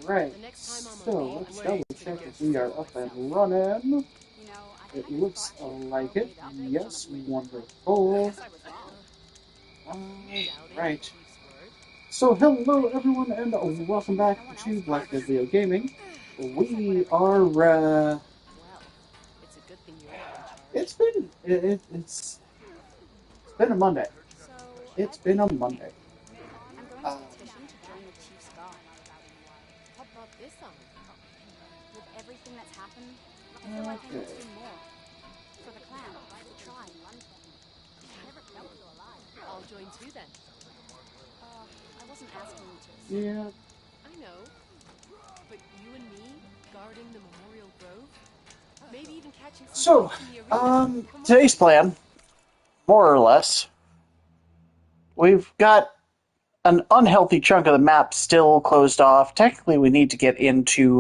Right, so let's double check if we are up and running. It looks like it. Yes, wonderful. Right. So hello everyone and welcome back to Black Video Gaming. We are, it's been a Monday. It's been a Monday. Um, okay. Yeah. So, today's plan, more or less, we've got an unhealthy chunk of the map still closed off. Technically, we need to get into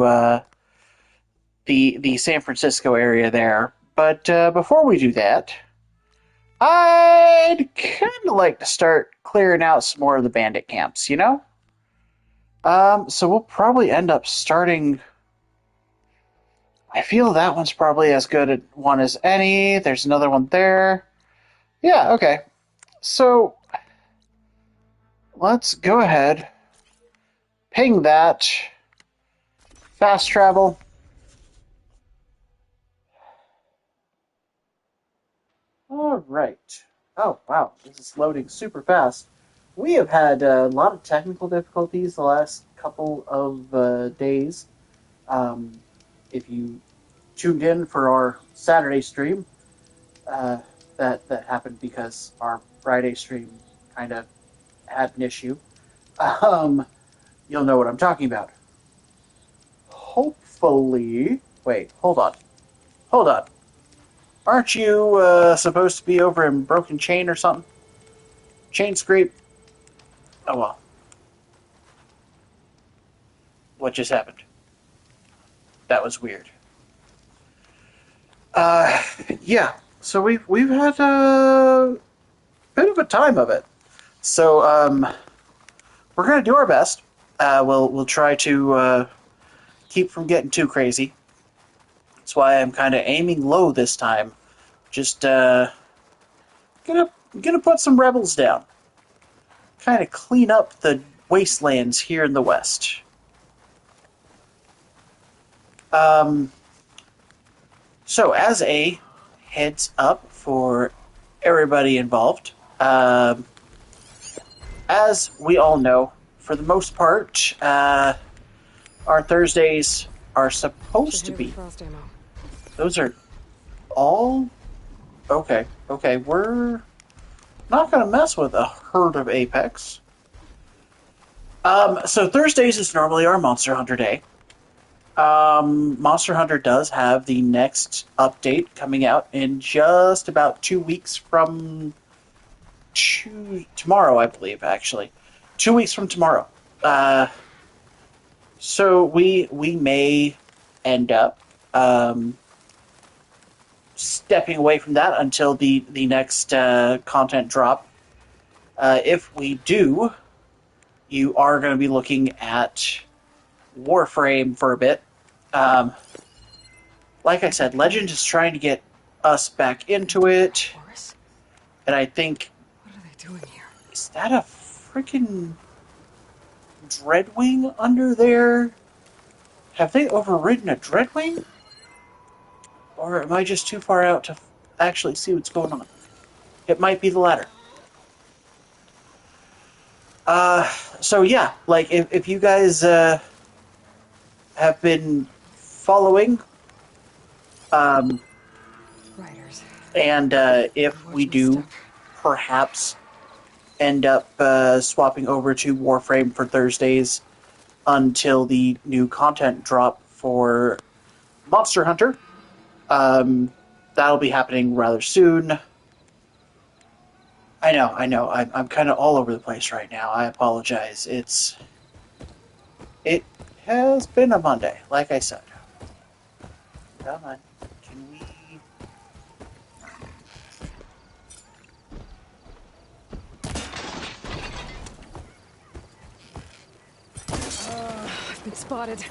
the San Francisco area there. But before we do that, I'd kind of like to start clearing out some more of the bandit camps, you know? So we'll probably end up starting. I feel that one's probably as good a one as any. There's another one there. Yeah, okay. So let's go ahead, ping that, fast travel. All right. Oh, wow. This is loading super fast. We have had a lot of technical difficulties the last couple of days. If you tuned in for our Saturday stream, uh, that happened because our Friday stream kind of had an issue. Um, you'll know what I'm talking about. Hopefully... Wait, hold on. Hold on. Aren't you supposed to be over in Broken Chain or something? Chain Scrape? Oh well. What just happened? That was weird. Yeah. So we've had a bit of a time of it. So we're gonna do our best. We'll try to keep from getting too crazy. That's why I'm kind of aiming low this time. Just gonna put some rebels down. Kind of clean up the wastelands here in the west. Um, so as a heads up for everybody involved, as we all know, for the most part, our Thursdays are supposed to be. Those are all okay. Okay, we're not going to mess with a herd of Apex. So Thursdays is normally our Monster Hunter day. Monster Hunter does have the next update coming out in just about 2 weeks from tomorrow, I believe, actually. 2 weeks from tomorrow. So we may end up stepping away from that until the next content drop. If we do, you are going to be looking at Warframe for a bit. Like I said, Legend is trying to get us back into it. And I think... What are they doing here? Is that a freaking Dreadwing under there? Have they overridden a Dreadwing? Or am I just too far out to actually see what's going on? It might be the latter. So yeah, like, if you guys have been following, Riders. and if we do perhaps end up swapping over to Warframe for Thursdays until the new content drop for Monster Hunter, that'll be happening rather soon. I know. I'm kind of all over the place right now. I apologize. It has been a Monday, like I said. Come on. Can we... been spotted.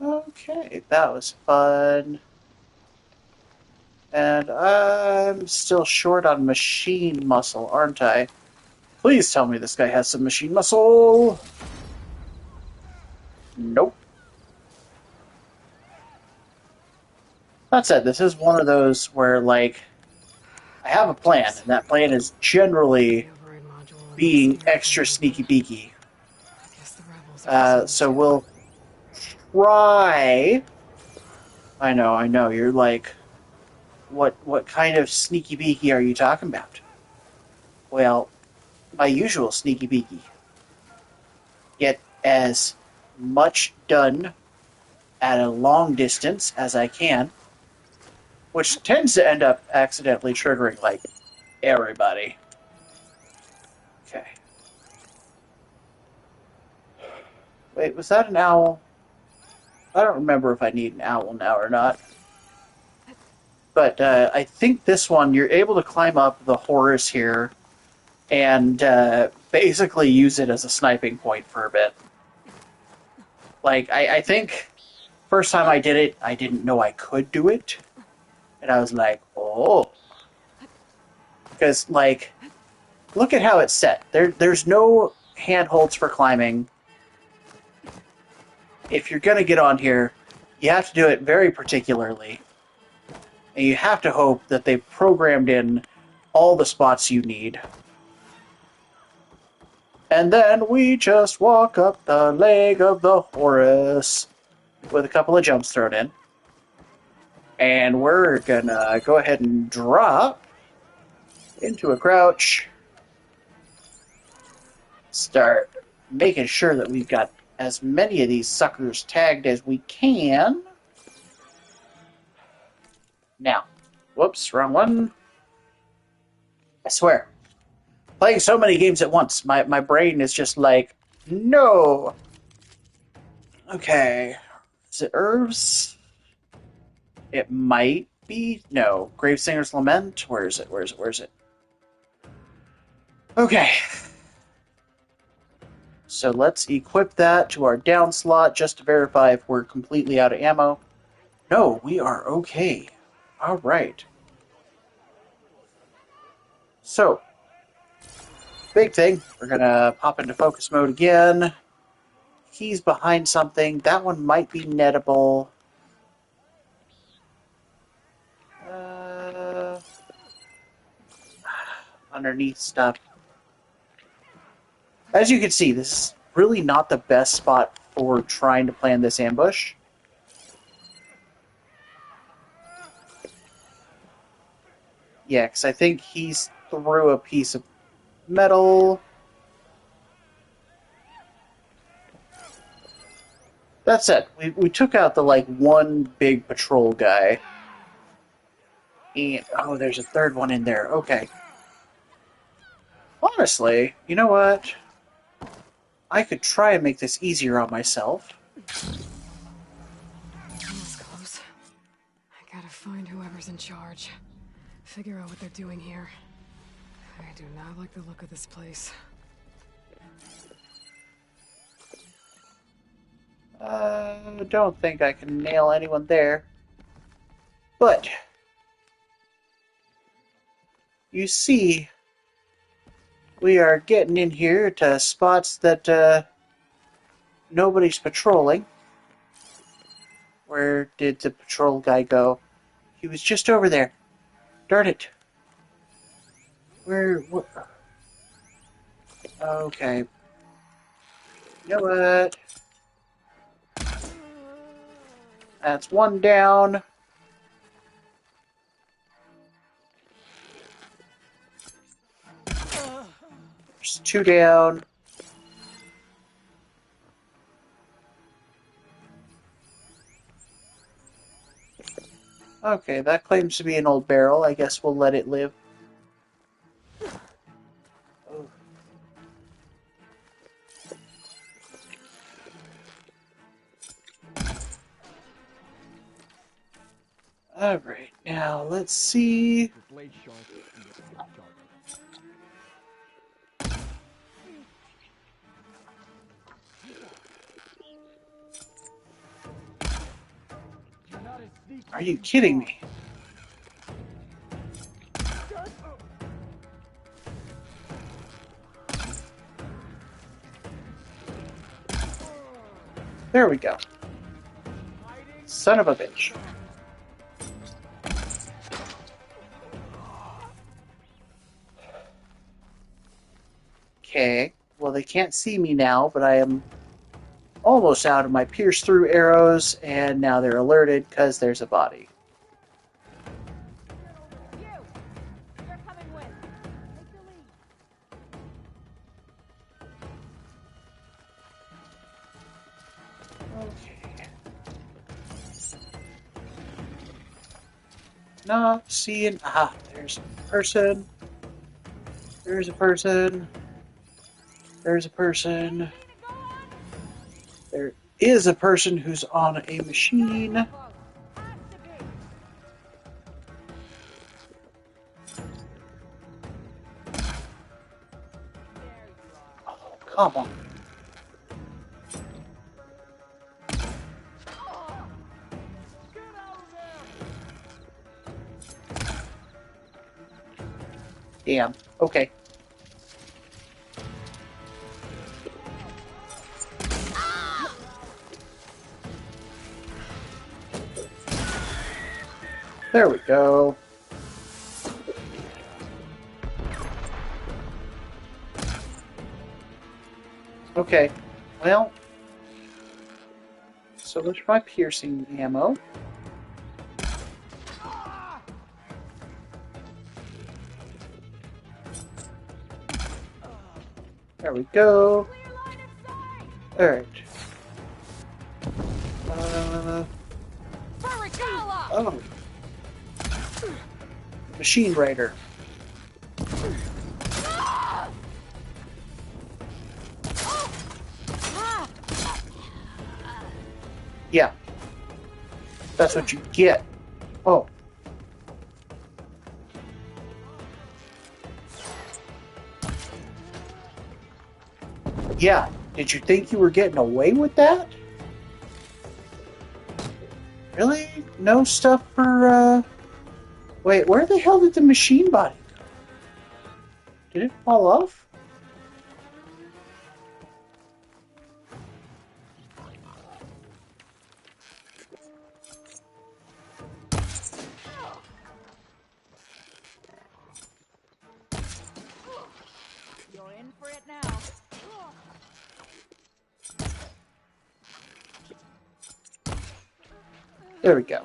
Okay, that was fun. And I'm still short on machine muscle, aren't I? Please tell me this guy has some machine muscle. Nope. That said, this is one of those where, like, I have a plan, and that plan is The generally override module and the being stereo extra conversion. sneaky beaky. I guess the rebels are listening So too. we'll try. I know. You're like, what kind of sneaky beaky are you talking about? Well, my usual sneaky beaky. Get as much done at a long distance as I can, which tends to end up accidentally triggering, like, everybody. Okay. Wait, was that an owl? I don't remember if I need an owl now or not. But I think this one, you're able to climb up the Horus here and basically use it as a sniping point for a bit. Like, I think first time I did it, I didn't know I could do it. And I was like, oh. Because, like, look at how it's set. There's no handholds for climbing. If you're going to get on here, you have to do it very particularly. And you have to hope that they've programmed in all the spots you need. And then we just walk up the leg of the Horus with a couple of jumps thrown in. And we're gonna go ahead and drop into a crouch. Start making sure that we've got as many of these suckers tagged as we can. Now, whoops, wrong one. I swear, playing so many games at once, my brain is just like, no. Okay, is it herbs? It might be. No, Gravesinger's Lament. Where is it? Where is it? Where is it? Okay, so let's equip that to our down slot just to verify if we're completely out of ammo. No, we are okay. All right. So, big thing. We're gonna pop into focus mode again. He's behind something. That one might be nettable. Uh, underneath stuff. As you can see, this is really not the best spot for trying to plan this ambush. Yeah, because I think he's threw a piece of metal. That's it. We took out the, like, one big patrol guy. And, oh, there's a third one in there. Okay. Honestly, you know what? I could try and make this easier on myself. Almost close. I gotta find whoever's in charge. Figure out what they're doing here. I do not like the look of this place. Don't think I can nail anyone there. But, you see, we are getting in here to spots that nobody's patrolling. Where did the patrol guy go? He was just over there. Darn it. Where? Okay. You know what? That's one down. There's two down. Okay, that claims to be an old barrel. I guess we'll let it live. Oh. Alright, now let's see. This blade sharp and your eye sharper. You're not as sneaky Are as you you kidding thought. me? There we go. Hiding? Son of a bitch. Okay, well they can't see me now, but I am almost out of my pierce through arrows, and now they're alerted because there's a body. You! You're coming with. Take the lead. Okay. Not seeing. Ah, there's a person. There's a person. There's a person. There is a person who's on a machine. Oh, come on. Damn. Okay. There we go. Okay. Well, so much for my piercing ammo. There we go. Alright. Oh. Machine Raider. Yeah. That's what you get. Oh. Yeah. Did you think you were getting away with that? Really? No stuff for, Wait, where the hell did the machine body go? Did it fall off? You're in for it now. There we go.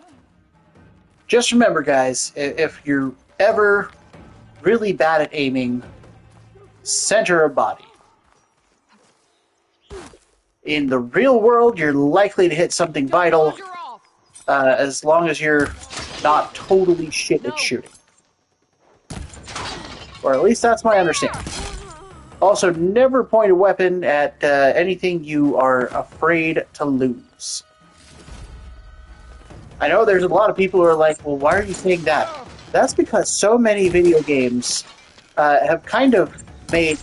Just remember, guys, if you're ever really bad at aiming, center a body. In the real world, you're likely to hit something vital as long as you're not totally shit at shooting. Or at least that's my understanding. Also, never point a weapon at anything you are afraid to lose. I know there's a lot of people who are like, well, why are you saying that? That's because so many video games have kind of made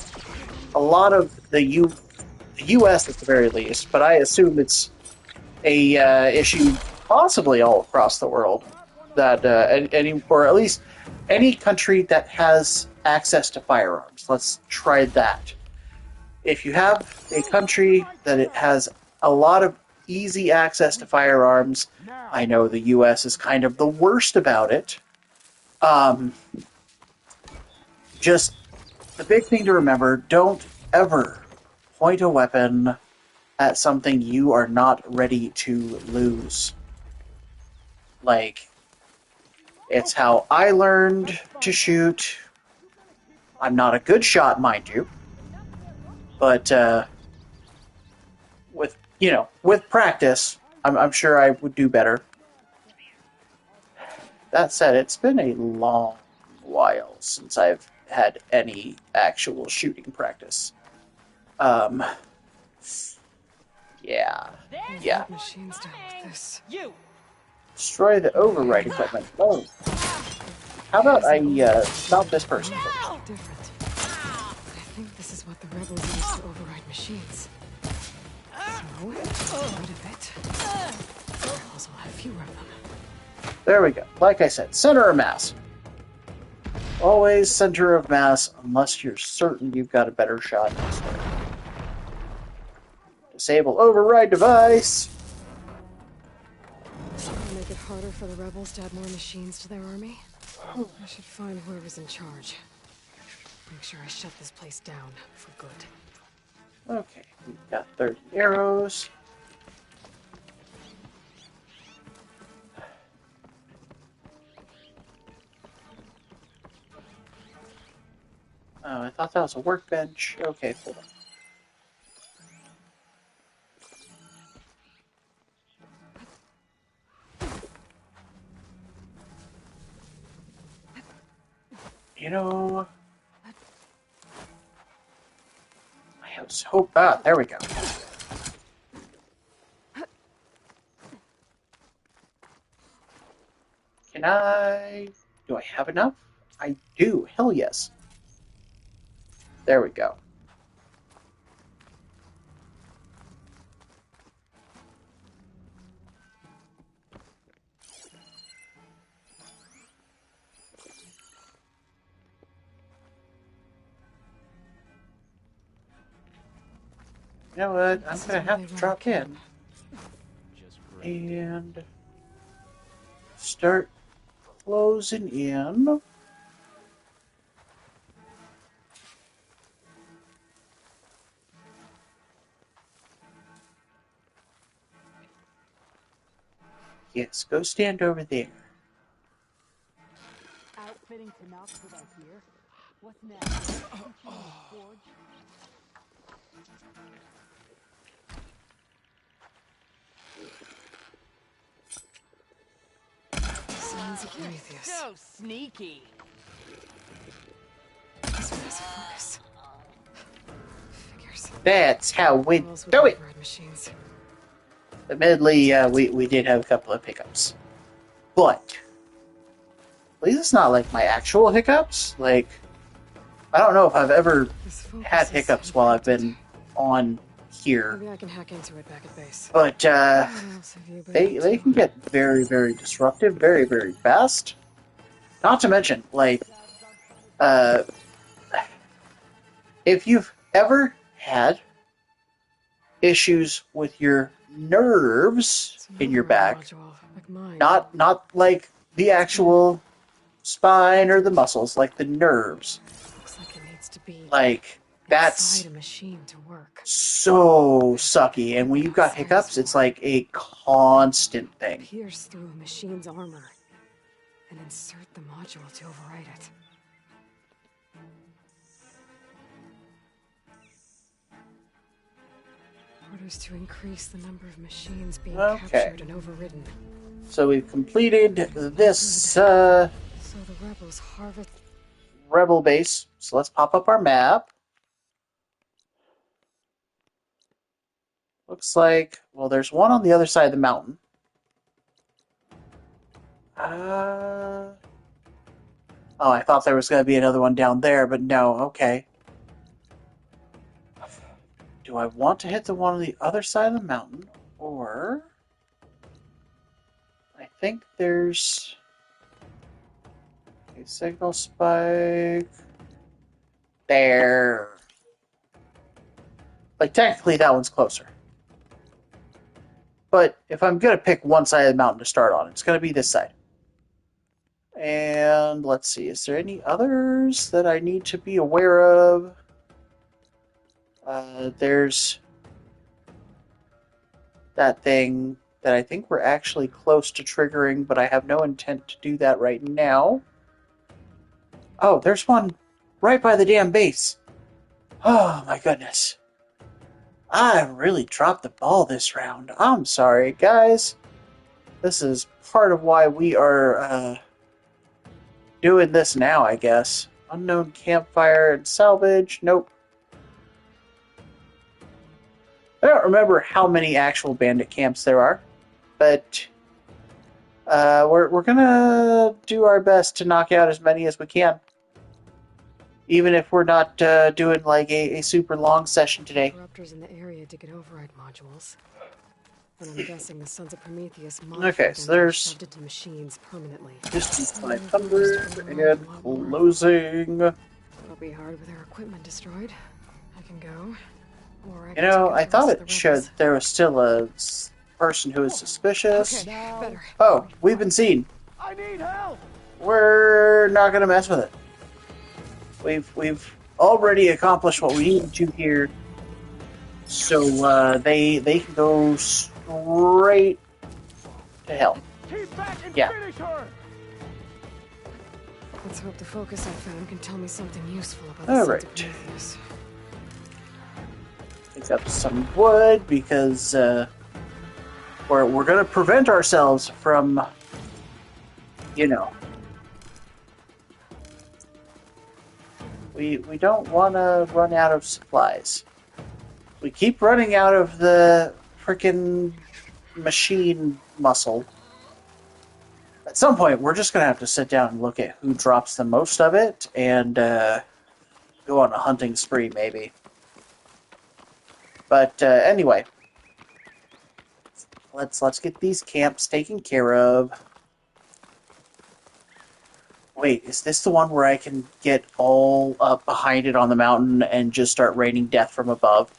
a lot of the U.S. at the very least, but I assume it's a issue possibly all across the world, that any, or at least any country that has access to firearms. Let's try that. If you have a country that it has a lot of easy access to firearms, I know the U.S. is kind of the worst about it. Just the big thing to remember, don't ever point a weapon at something you are not ready to lose. Like, it's how I learned to shoot. I'm not a good shot, mind you, but with practice, I'm sure I would do better. That said, it's been a long while since I've had any actual shooting practice. Um, yeah. I Yeah. thought machines dealt with this. You! Destroy the override equipment. Oh, how about I stop this person first? Different. I think this is what the rebels use to override machines. So, get rid of it. The rebels will have fewer of them. There we go. Like I said, center of mass. Always center of mass, unless you're certain you've got a better shot elsewhere. Disable override device. Make it harder for the rebels to add more machines to their army. I should find whoever's in charge. Make sure I shut this place down for good. Okay, we've got 30 arrows. Oh, I thought that was a workbench. Okay, hold on. You know, I was hope. Ah, there we go. Can I? Do I have enough? I do. Hell yes. There we go. You know what? I'm gonna have to drop in Just great. and start closing in. Yes, go stand over there. Outfitting to knock for that gear. What's next? Forge? Sons of Prometheus. So sneaky. This one has a focus. Figures. That's how we Rebels with do it. override machines. Admittedly, we did have a couple of hiccups, but at least it's not like my actual hiccups. Like, I don't know if I've ever This focus had is hiccups while I've encrypted. been on here, Maybe I can hack into it back at base. but What else have you been up they to? can get very, very disruptive, very, very fast. Not to mention, like, uh, if you've ever had issues with your nerves It's an in your override back, module, like mine. not like the actual spine or the muscles, like the nerves. Looks like it needs to be Like, that's inside a machine to work. so sucky. And when you've got hiccups, it's like a constant thing. Pierce through a machine's armor and insert the module to override it. Orders to increase the number of machines being Okay. captured and overridden. So we've completed this So the rebels harvest. rebel base. So let's pop up our map. Looks like, well, there's one on the other side of the mountain. Oh, I thought there was going to be another one down there, but no, okay. Do I want to hit the one on the other side of the mountain, or... I think there's a signal spike there. Like, technically that one's closer. But if I'm going to pick one side of the mountain to start on, it's going to be this side. And let's see, is there any others that I need to be aware of? There's that thing that I think we're actually close to triggering, but I have no intent to do that right now. Oh, there's one right by the damn base. Oh my goodness. I really dropped the ball this round. I'm sorry, guys. This is part of why we are doing this now, I guess. Unknown campfire and salvage. Nope. I don't remember how many actual bandit camps there are, but We're gonna do our best to knock out as many as we can, even if we're not doing like a super long session today. Corruptors in the area to get override modules. And I'm guessing the Sons of Prometheus Okay, modified so them to be there's shoved into machines permanently. distance If we were to spread 500 them around and a lot more, closing. it'll be hard with our equipment destroyed. I can go, or I You can take know, out I the rest thought of the it showed rebels. there was still a person who was suspicious. Okay, Now, better. Oh, we've been seen. I need help! We're not gonna mess with it. We've already accomplished what we needed to here, so they can go straight to hell. Keep back and Yeah. finish her! Let's hope the focus I found can tell me something useful about the All Sons right. of Prometheus. Pick up some wood because we're gonna prevent ourselves from, you know, we don't want to run out of supplies. We keep running out of the freaking machine muscle. At some point, we're just gonna have to sit down and look at who drops the most of it and go on a hunting spree, maybe. But anyway, let's get these camps taken care of. Wait, is this the one where I can get all up behind it on the mountain and just start raining death from above?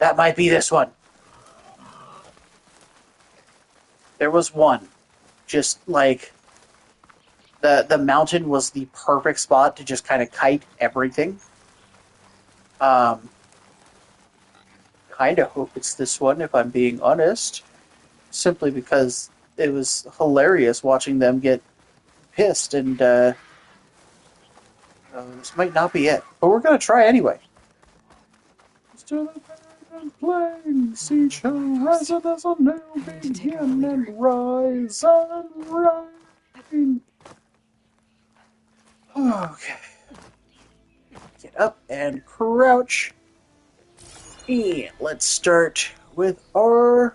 That might be this one. There was one. Just like the mountain was the perfect spot to just kind of kite everything. Um, kind of hope it's this one, if I'm being honest. Simply because it was hilarious watching them get pissed, and this might not be it. But we're going to try anyway. Still playing, sea shall rise as a new begin and rise and rise. Okay. Get up and crouch. And let's start with our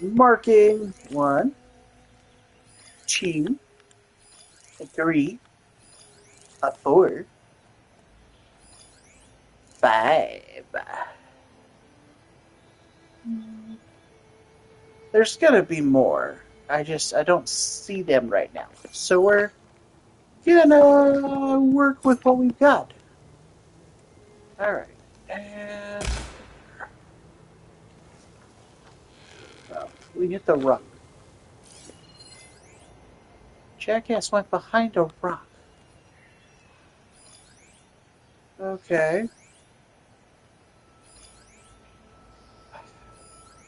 marking. 1, 2, 3, 4, 5. There's gonna be more. I don't see them right now. So we're gonna work with what we've got. Alright. And we hit the rock. Jackass went behind a rock. Okay.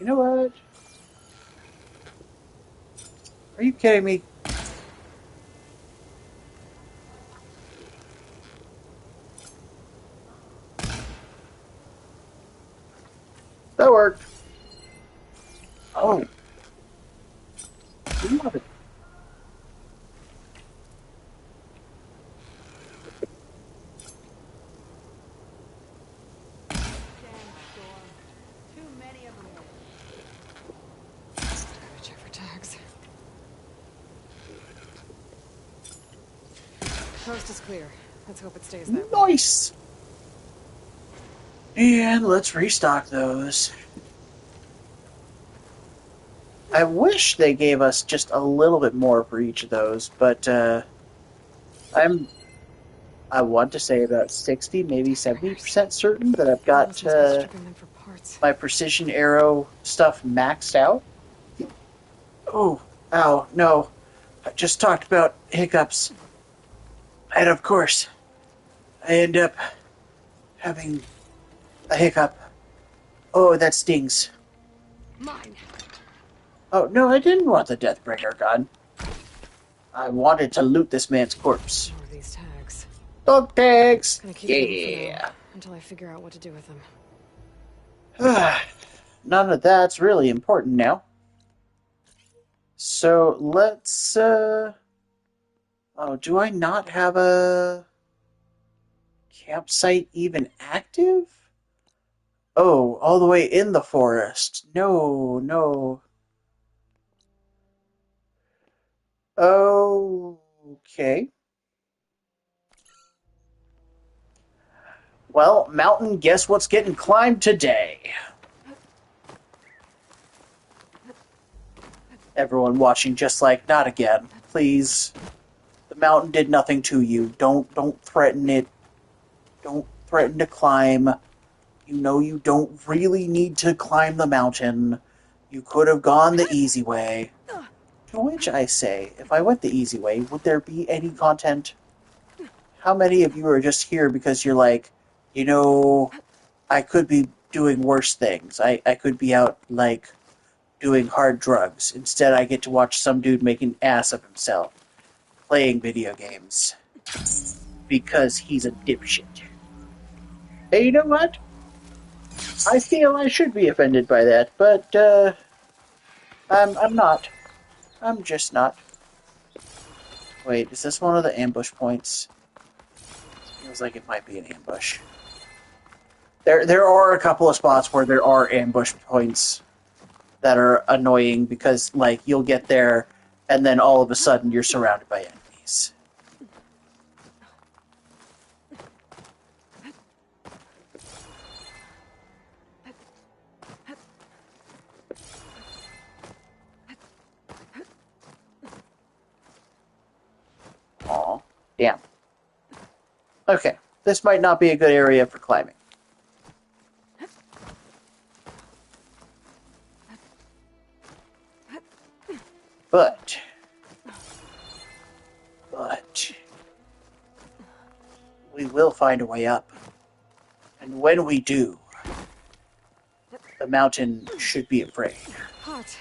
You know what? Are you kidding me? That worked. Oh. You love it. damn storm. Too many of them. Gotta check for tags. Coast is clear. Let's hope it stays that way. Nice! And let's restock those. I wish they gave us just a little bit more for each of those, but I want to say about 60, maybe 70% certain that I've got Allison's been stripping them for parts. my precision arrow stuff maxed out. Oh, ow, no. I just talked about hiccups. And of course, I end up having a hiccup. Oh, that stings. Mine. Oh, no, I didn't want the Deathbringer gun. I wanted to loot this man's corpse. More of these tags. Dog tags! Gonna keep them for Yeah! now, until I figure out what to do with them. None of that's really important now. So let's, oh, do I not have a campsite even active? Oh, all the way in the forest. No, no. Okay. Well, Mountain, guess what's getting climbed today? Everyone watching just like, not again. Please. The mountain did nothing to you. Don't threaten it. Don't threaten to climb. You know you don't really need to climb the mountain. You could have gone the easy way. To which I say, if I went the easy way, would there be any content? How many of you are just here because you're like, you know, I could be doing worse things. I could be out, like, doing hard drugs. Instead, I get to watch some dude make an ass of himself, playing video games. Because he's a dipshit. Hey, you know what? I feel I should be offended by that, but, I'm not. I'm just not. Wait, is this one of the ambush points? Feels like it might be an ambush. There are a couple of spots where there are ambush points that are annoying because, like, you'll get there and then all of a sudden you're surrounded by enemies. Aw, damn. Okay, this might not be a good area for climbing. But, we will find a way up. And when we do, the mountain should be afraid. Hot.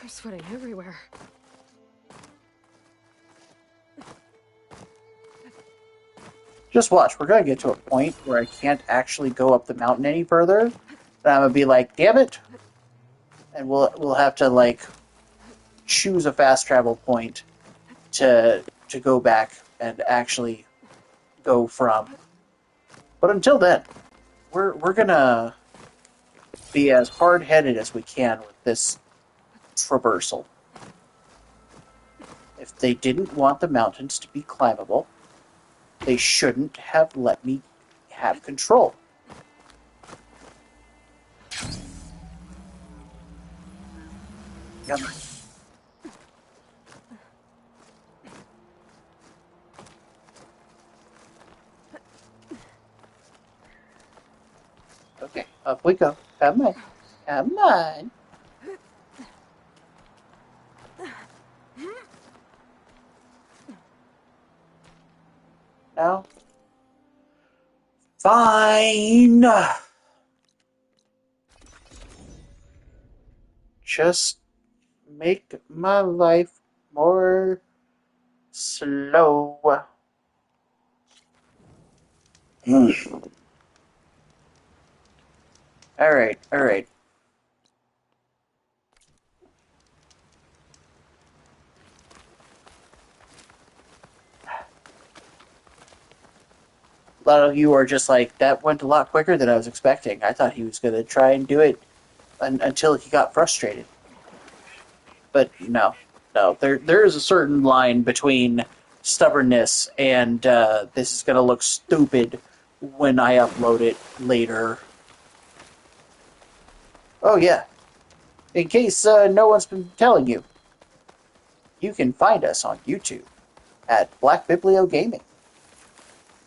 I'm sweating everywhere. Just watch, we're gonna get to a point where I can't actually go up the mountain any further. And I'm gonna be like, damn it! And we'll have to, like, choose a fast travel point to go back and actually go from. But until then, we're gonna be as hard headed as we can with this traversal. If they didn't want the mountains to be climbable, they shouldn't have let me have control. Come on. Okay, up we go. Come on. Come on. Now, fine. Just make my life more slow. Alright, alright. A lot of you are just like, that went a lot quicker than I was expecting. I thought he was going to try and do it until he got frustrated. But no, no. There is a certain line between stubbornness and this is going to look stupid when I upload it later. Oh yeah, in case no one's been telling you, you can find us on YouTube at Black Biblio Gaming.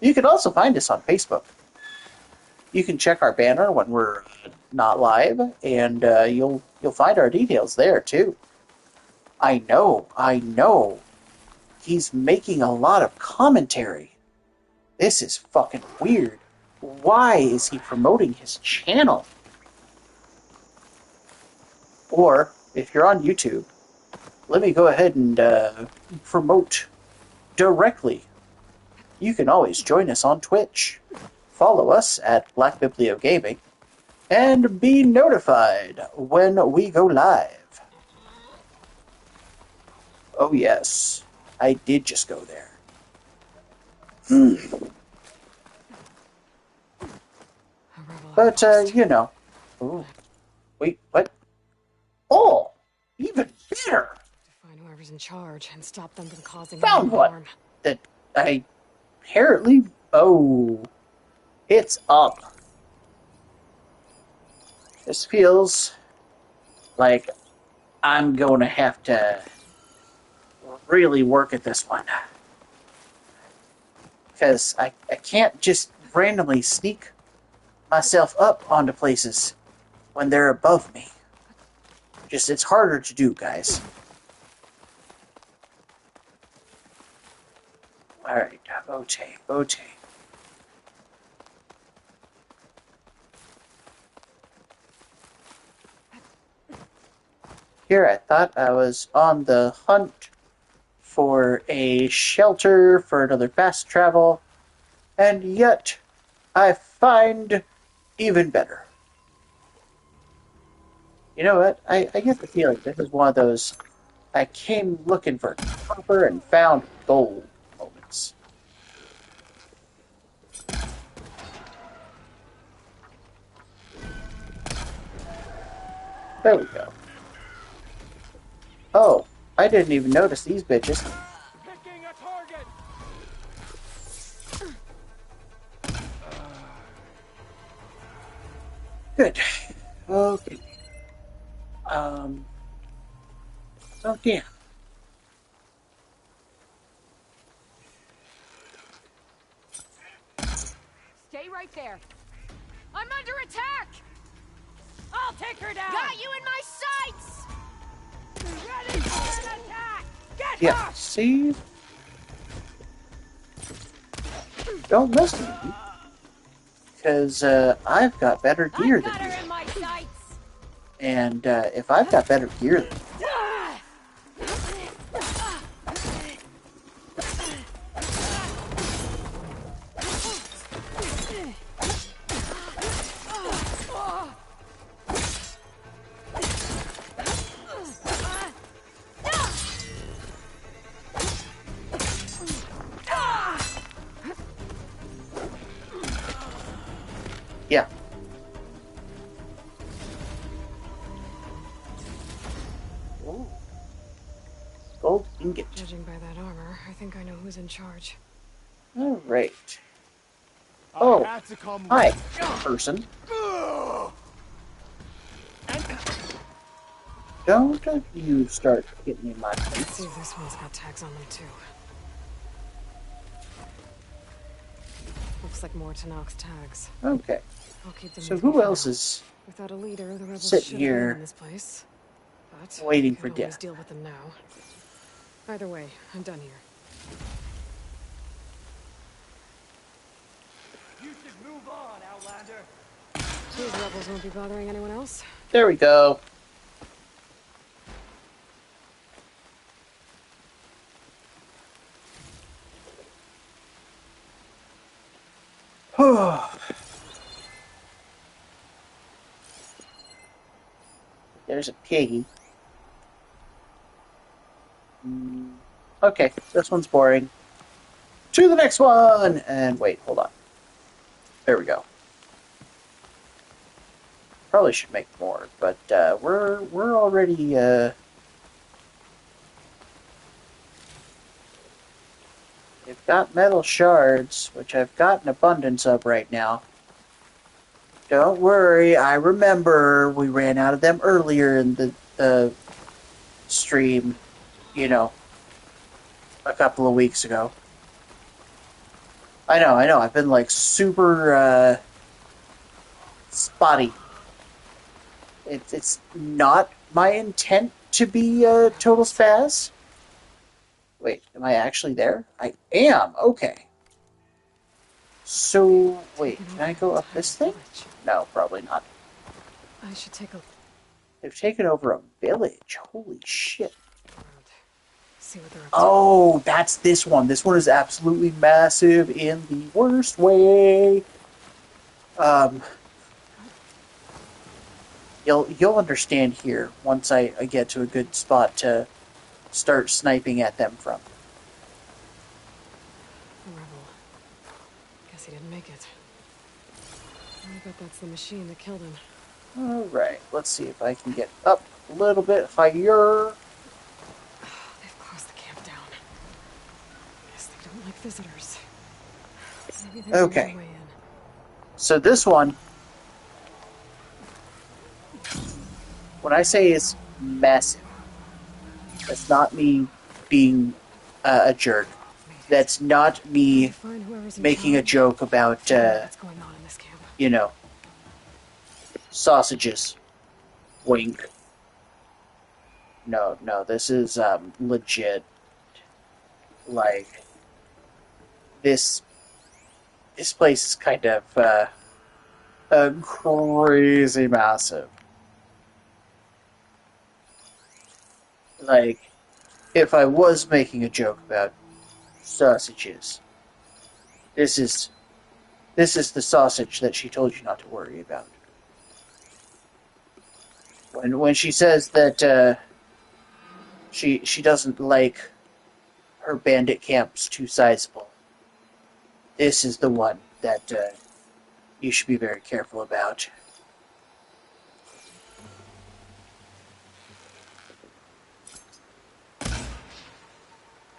You can also find us on Facebook. You can check our banner when we're not live, and you'll find our details there too. I know. He's making a lot of commentary. This is fucking weird. Why is he promoting his channel? Or, if you're on YouTube, let me go ahead and promote directly. You can always join us on Twitch. Follow us at Black Biblio Gaming, and be notified when we go live. Oh yes, I did just go there. But, you know. Ooh. Wait, what? Oh! Even better! whoever's in charge and stop them from causing any Found more one harm. that I apparently. Oh, it's up. This feels like I'm going to have to really work at this one. Because I can't just randomly sneak myself up onto places when they're above me. Just, it's harder to do, guys. Alright, bote. Here, I thought I was on the hunt for a shelter for another fast travel, and yet I find even better. You know what? I get the feeling this is one of those I came looking for copper and found gold moments. There we go. Oh, I didn't even notice these bitches. Picking a target. Good. Okay. Um. Oh, damn. Stay right there. I'm under attack! I'll take her down! Got you in my sights! Ready for an attack! Get Yeah, her! see? Don't mess with me. Because I've got better gear I've than got you. her in my sights! And if I've got better gear than you, yeah. Ooh. Gold ingot. Judging by that armor, I think I know who's in charge. Alright. I Oh, had to come hi, with. person. Ugh. Don't you start getting in my Let's see face. if this one's got tags on them too. Looks like more Tanox tags. Okay. I'll keep them So with me who for else now. is Without a leader, the rebels sitting should have been here in this place. But waiting we for can always death? deal with them now. Either way, I'm done here. You should move on, Outlander. These rebels won't be bothering anyone else. There we go. There's a piggy. Okay, this one's boring. To the next one! And wait, hold on. There we go. Probably should make more, but we're already we've got metal shards, which I've got an abundance of right now. Don't worry, I remember we ran out of them earlier in the stream, you know, a couple of weeks ago. I know, I've been like super spotty. It's not my intent to be a total spaz. Wait, am I actually there? I am, okay. So, wait, Taken can over I an go up entire this thing? village. No, probably not. I should take a They've taken over a village. Holy shit. around. See what they're up to. Oh, that's this one. This one is absolutely massive in the worst way. Um, you'll understand here once I get to a good spot to start sniping at them from. A rebel. Guess he didn't make it. I bet that's the machine that killed him. Alright, let's see if I can get up a little bit higher. They've visitors. Maybe there's another Okay, way in. so this one, when I say it's massive, that's not me being a jerk. Made it. That's not Time to me find whoever's in making a charge. joke about, Figure out what's going on in this camp. you know, sausages. Wink. No, no, this is legit. Like this, this place is kind of crazy massive. Like, if I was making a joke about sausages, this is the sausage that she told you not to worry about. When she says that she doesn't like her bandit camps too sizable, this is the one that you should be very careful about.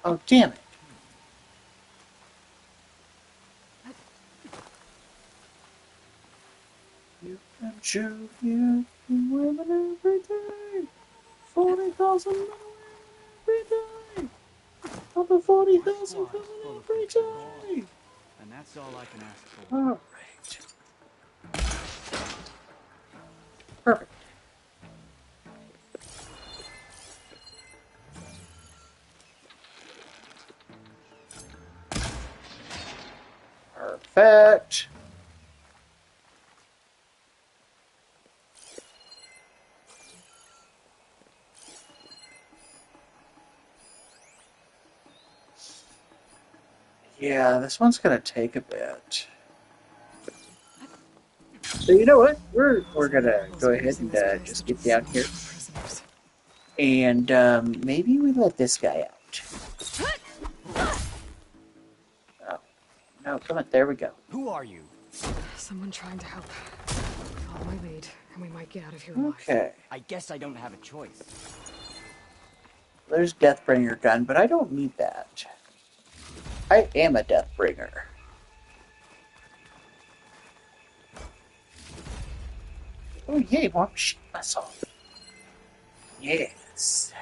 Oh, damn it. You can shoot you women every day. 40,000 men every day. Another 40,000 Squad's coming full of every good support, day. and that's all I can ask for. Alright. Perfect. Perfect. Yeah, this one's gonna take a bit. So you know what? We're Some of the gonna rebels go are ahead using and this place to just get keep down soldiers here, and prisoners. and maybe we let this guy out. Oh no! Come on, there we go. Who are you? Someone trying to help. Follow my lead, and we might get out of here alive. Okay. I guess I don't have a choice. There's Deathbringer gun, but I don't need that. I am a Deathbringer. Oh yay, more machine muscle. Yes.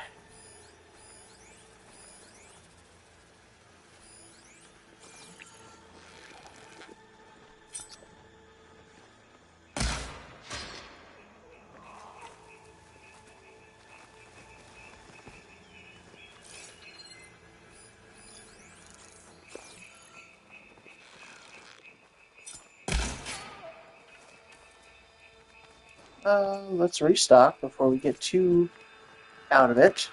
Let's restock before we get too out of it.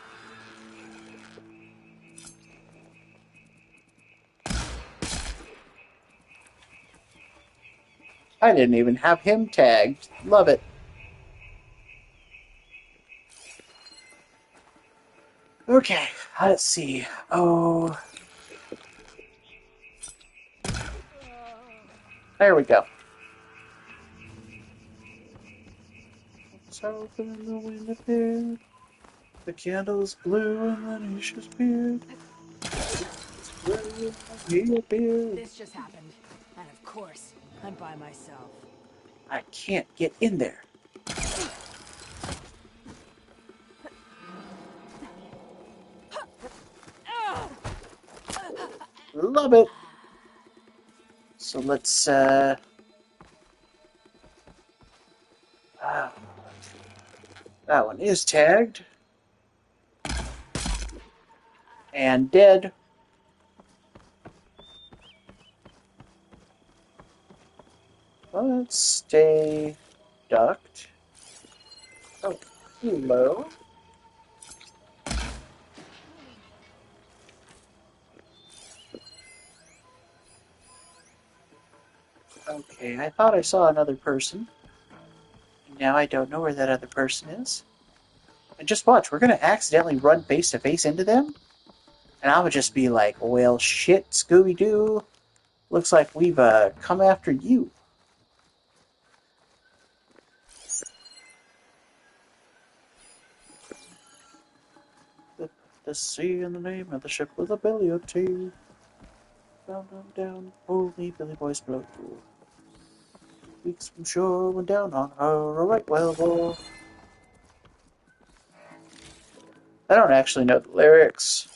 I didn't even have him tagged. Love it. Okay, let's see. Oh, there we go. It's open, the wind appeared. The candle's blue and then Isha's beard. It's blue and he appeared. This just happened. And of course, I'm by myself. I can't get in there. Love it. So let's ah, that one is tagged and dead. Let's stay ducked. Oh, hello. Okay, I thought I saw another person. Now I don't know where that other person is. And just watch, we're gonna accidentally run face to face into them, and I would just be like, "Well, shit, Scooby Doo. Looks like we've come after you." The sea in the name of the ship with a billiard tee. Down, down, down, holy Billy Boy's blow. Weeks from shore went down on her a right whale ball. I don't actually know the lyrics.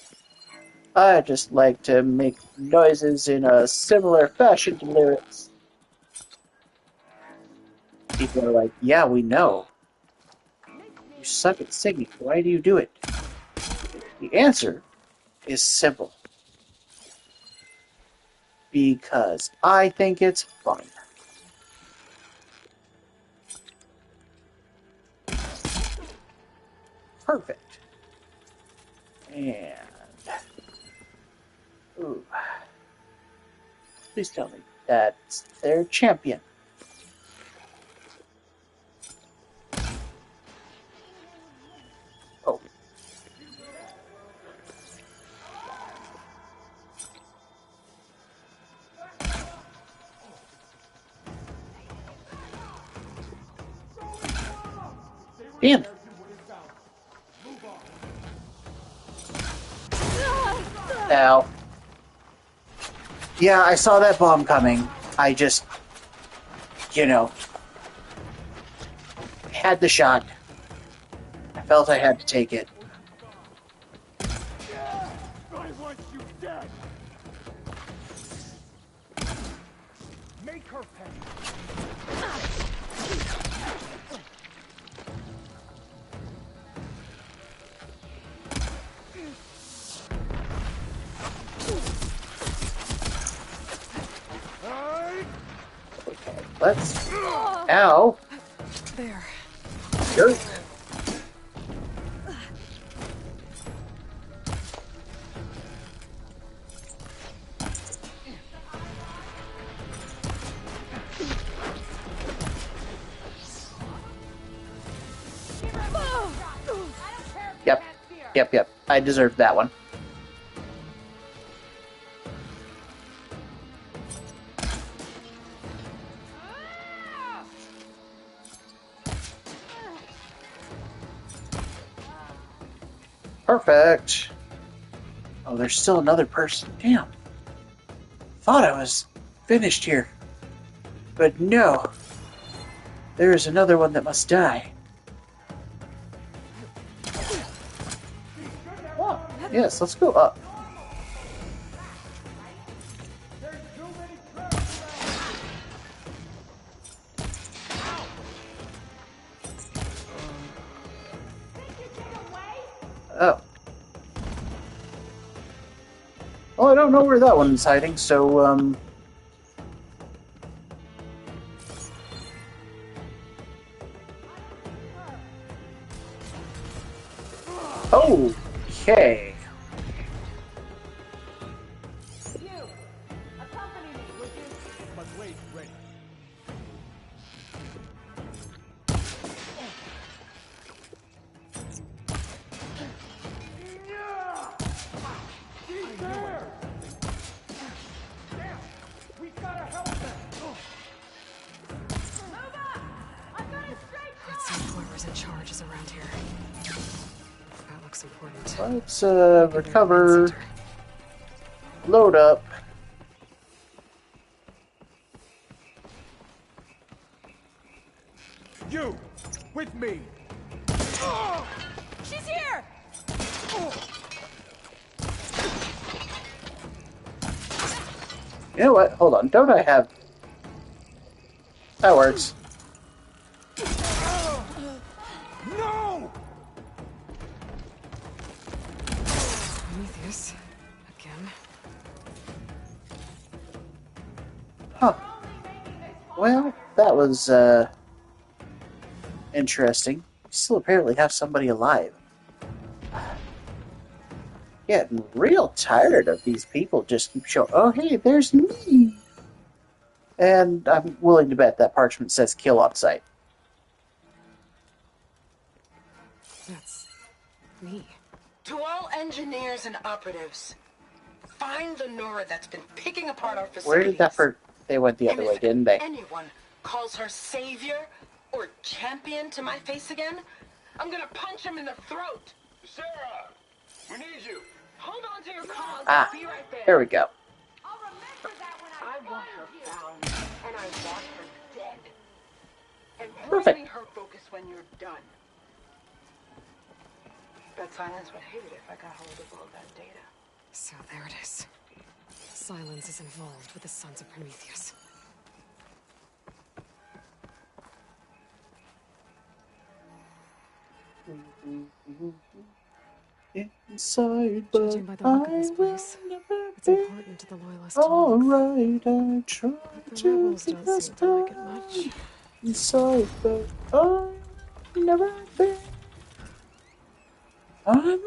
I just like to make noises in a similar fashion to lyrics. People are like, yeah, we know. You suck at singing. Why do you do it? The answer is simple. Because I think it's fun. Perfect. And... Ooh. Please tell me that's their champion. Oh. Damn it. Ow. Yeah, I saw that bomb coming. I just, had the shot. I felt I had to take it. I want you dead! Make her pay! Okay, let's... Ow! There. Dirt. Yep. Yep. I deserved that one. Perfect. Oh, there's still another person. Damn. Thought I was finished here. But no. There is another one that must die. Oh, yes, let's go up. Oh. Well, I don't know where that one's hiding, so, Okay. My blade's ready. He's there! Damn! We gotta help them! Let's see if whoever's in charge is around here. That looks important. Let's, recover. Load up. You! With me! She's here! You know what? Hold on. Don't I have... That works. No! Prometheus. Again. Huh. Well, that was, interesting. We still apparently have somebody alive. Getting real tired of these people just keep showing, oh, hey, there's me! And I'm willing to bet that parchment says kill on sight. That's... me. To all engineers and operatives, find the Nora that's been picking apart our facilities. Where did that part... They went the other way, didn't they? Anyone calls her savior or champion to my face again, I'm gonna punch him in the throat. Sarah! We need you! Hold on to your cause. Ah, I'll be right there. there we go. I'll remember And Perfect. bring me her focus when you're done. Bet Silence would hate it if I got hold of all that data. So there it is. Silence is involved with the Sons of Prometheus. Inside, but Judging by the look of this I will place, never it's be important to the Loyalists to look. alright. I try But the to rebels keep don't a seem to like it much. stand inside, but I will never be. I'm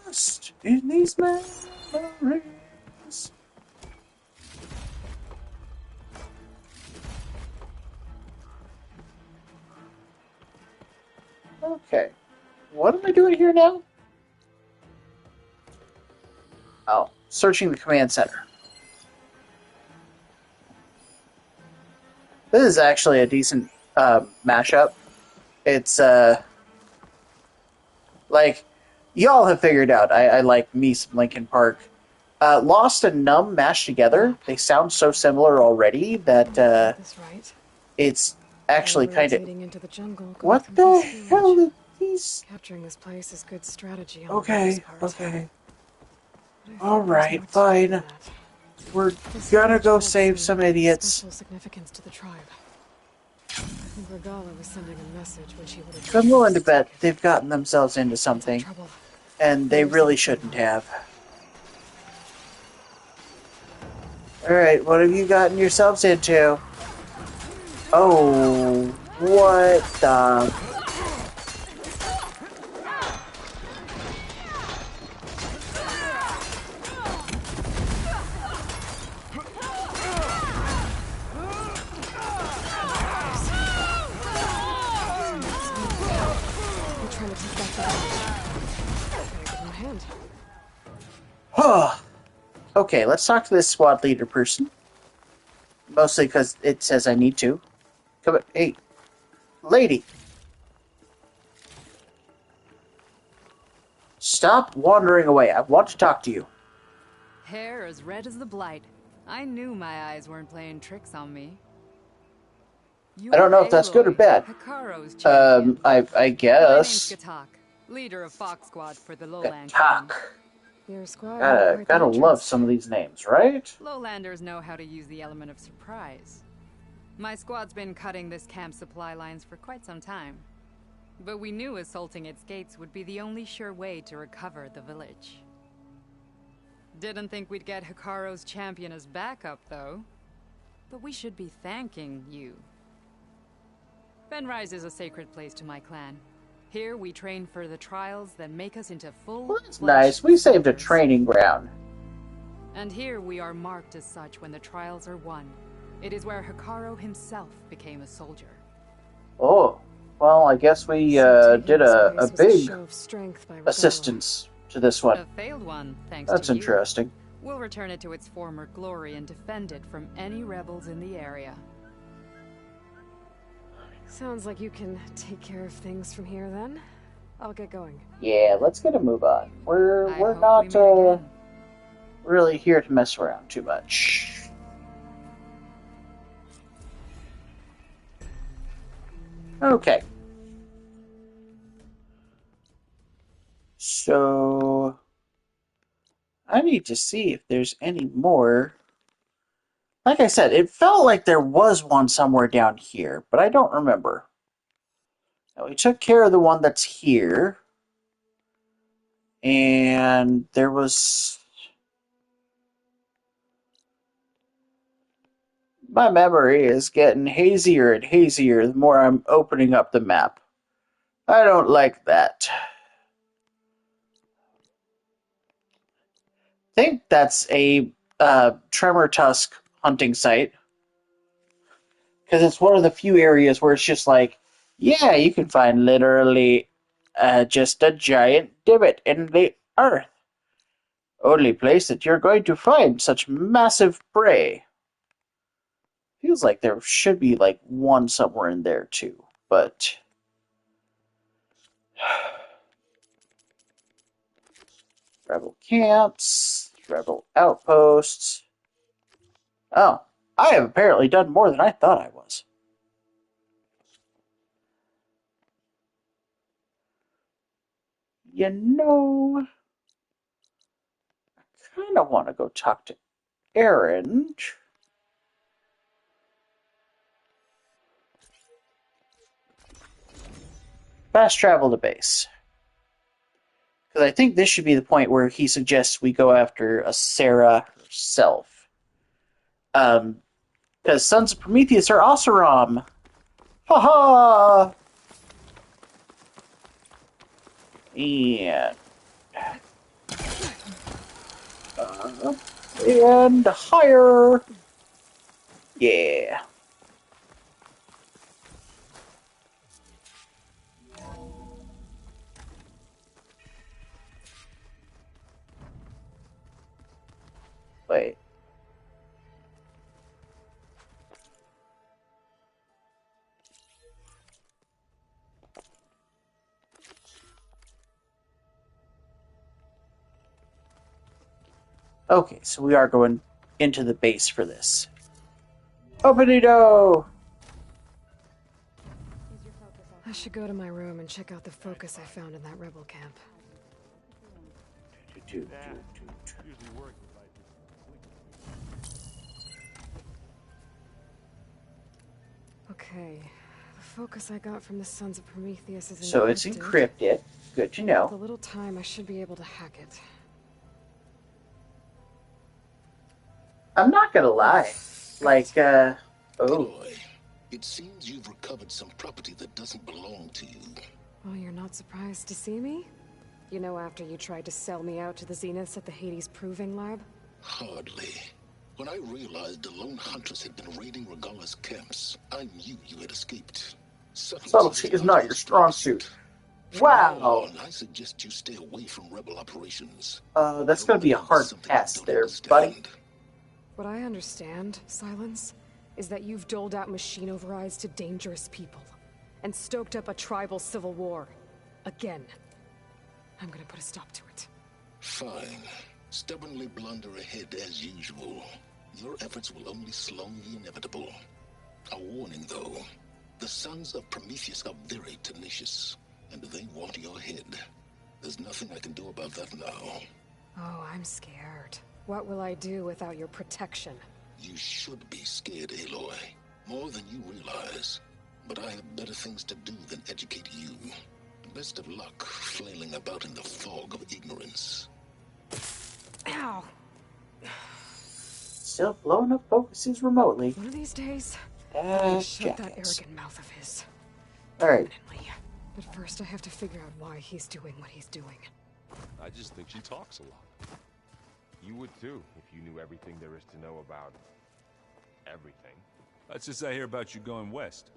lost in these memories. Okay. What am I doing here now? Oh, searching the command center. This is actually a decent mashup. It's like y'all have figured out. I like me some Linkin Park. Lost and Numb mashed together. They sound so similar already that Got this right. it's We're actually kind of. rotating into the jungle, going What through the this hell village. are these? Capturing this place is good strategy on the rebels' Okay, part. okay. But I All think there's right, more to it than fine. that. We're This gonna village go holds save some idiots. special significance to the tribe. I think Regala was sending a message when she would have I'm willing to bet take it. they've gotten themselves into It's our something, trouble. and they Better see really what's going shouldn't on. have. All right, what have you gotten yourselves into? Oh, what the? We're trying to take back the village. Gotta give him a hand. Huh. Okay, let's talk to this squad leader person. Mostly because it says I need to. Come on, hey, lady. Stop wandering away. I want to talk to you. Hair as red as the blight. I knew my eyes weren't playing tricks on me. I don't You're know if that's good or Aloy, bad. Hikaro's champion. I My name's guess. Gatak, leader of Fox Squad for the Lowland clan. Attack. Your squad made Gotta quite the gotta love entrance. some of these names, right? Lowlanders know how to use the element of surprise. My squad's been cutting this camp's supply lines for quite some time. But we knew assaulting its gates would be the only sure way to recover the village. Didn't think we'd get Hikaro's champion as backup, though. But we should be thanking you. Fenrise is a sacred place to my clan. Here we train for the trials that make us into Well, full-fledged that's nice. We saved a soldiers. training ground. And here we are marked as such when the trials are won. It is where Hikaro himself became a soldier. Oh, well, I guess we So taking did this a place was big show of strength by Regala. assistance to this one. A failed one, thanks That's to you. interesting. We'll return it to its former glory and defend it from any rebels in the area. Sounds like you can take care of things from here then. I'll get going. Yeah, let's get a move on. We're I hope not we meet again. really here to mess around too much. Okay. So I need to see if there's any more. Like I said, it felt like there was one somewhere down here, but I don't remember. Now, we took care of the one that's here. And there was. My memory is getting hazier and hazier the more I'm opening up the map. I don't like that. I think that's a tremor tusk hunting site. Because it's one of the few areas where it's just like, yeah, you can find literally just a giant divot in the earth. Only place that you're going to find such massive prey. Feels like there should be like one somewhere in there too, but rebel camps, rebel outposts. Oh, I have apparently done more than I thought I was. you know, I kind of want to go talk to Aaron. Fast travel to base. Because I think this should be the point where he suggests we go after a Sarah herself. Because Sons of Prometheus are Oseram. Ha ha! And and higher. Yeah. Wait. Okay, so we are going into the base for this. Open-it-o! I should go to my room and check out the focus I found in that rebel camp. Okay, the focus I got from the Sons of Prometheus is encrypted. So it's encrypted. Good to know. With a little time, I should be able to hack it. I'm not gonna lie. Like, oh. Aloy, it seems you've recovered some property that doesn't belong to you. Well, you're not surprised to see me? You know, after you tried to sell me out to the Zeniths at the Hades Proving Lab? Hardly. When I realized the lone hunters had been raiding Regala's camps, I knew you had escaped. Subtlety is not your strong suit. Wow. I suggest you stay away from rebel operations. That's gonna be a hard pass there, buddy. What I understand, Silence, is that you've doled out machine overrides to dangerous people, and stoked up a tribal civil war. Again. I'm gonna put a stop to it. Fine. Stubbornly blunder ahead as usual. Your efforts will only slow the inevitable. A warning, though. The Sons of Prometheus are very tenacious, and they want your head. There's nothing I can do about that now. Oh, I'm scared. What will I do without your protection? You should be scared, Aloy. More than you realize. But I have better things to do than educate you. Best of luck flailing about in the fog of ignorance. Ow! Still blowing up focuses remotely. One of these days, I'll shut that Jackass. arrogant mouth of his. Alright. Permanently. But first I have to figure out why he's doing what he's doing. I just think she talks a lot. You would too, if you knew everything there is to know about everything. That's just I hear about you going west.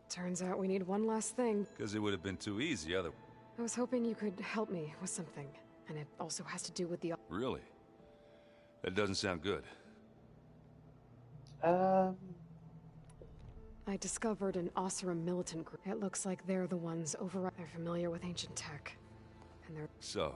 Turns out we need one last thing. Because it would have been too easy other. I was hoping you could help me with something. And it also has to do with the... Really? That doesn't sound good. I discovered an Oseram militant group. It looks like they're the ones over... They're familiar with ancient tech. And they're... So,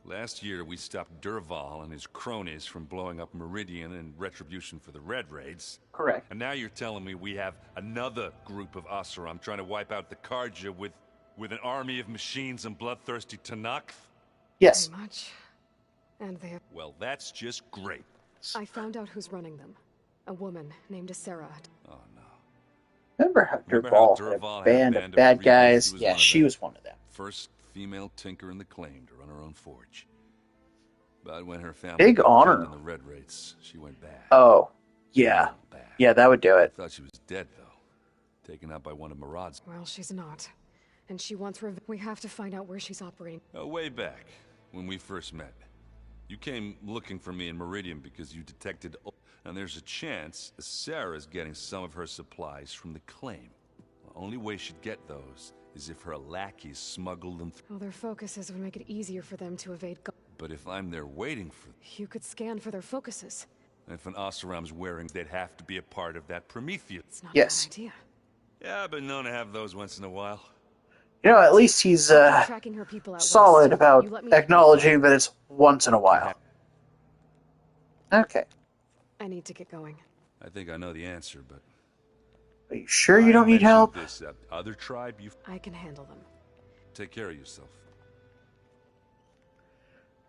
last year we stopped Durval and his cronies from blowing up Meridian in retribution for the Red Raids. Correct. And now you're telling me we have another group of Oseram trying to wipe out the Karja with an army of machines and bloodthirsty Tanakh? Yes. Pretty much. And they have... Well, that's just great. I found out who's running them. A woman named Sarah. Oh, no. Remember how Remember how Durval had Durval a band of bad guys? Yeah, she was one of them. First female tinker in the claim to run her own forge. But when her family Big got honor. killed in the Red Raids, she went bad. Oh, yeah. Bad. Yeah, that would do I it. thought she was dead, though. Taken out by one of Murad's. Well, she's not. And she wants revenge. We have to find out where she's operating. Way back, when we first met. You came looking for me in Meridian because you detected... And there's a chance Sarah's getting some of her supplies from the claim. The only way she'd get those is if her lackeys smuggled them through. Well, their focuses would make it easier for them to evade... But if I'm there waiting for them... You could scan for their focuses. If an Oseram's wearing, they'd have to be a part of that Prometheus. It's not Yes. a bad idea. Yeah, I've been known to have those once in a while. You know, at least he's Tracking her people out solid west. about You let me- acknowledging that it's once in a while. Okay. I need to get going. I think I know the answer, but... Are you sure you don't I need mentioned help? This other tribe, you I can handle them. take care of yourself.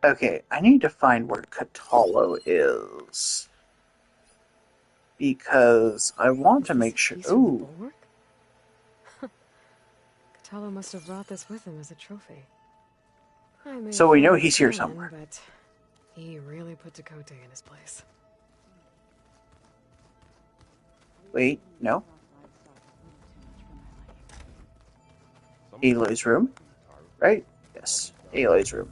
Okay, I need to find where Catalo is. Because I want to make sure... Ooh. Catalo must have brought this with him as a trophy. I may So we have know thought it was he's here stolen, somewhere. but he really put Dakota in his place. Wait, no. Aloy's room? Right? Yes, Aloy's room.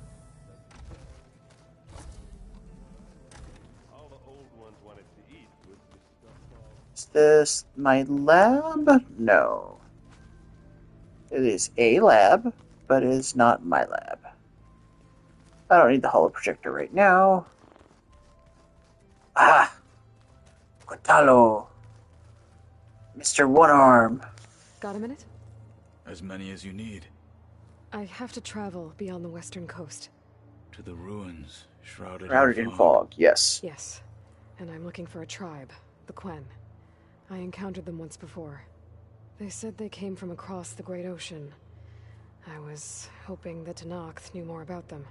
Is this my lab? No. It is a lab, but it is not my lab. I don't need the holo projector right now. Ah! Catalo! Mr. One Arm! Got a minute? As many as you need. I have to travel beyond the western coast. To the ruins, shrouded in fog, yes. Yes, and I'm looking for a tribe, the Quen. I encountered them once before. They said they came from across the Great Ocean. I was hoping that Tenakth knew more about them.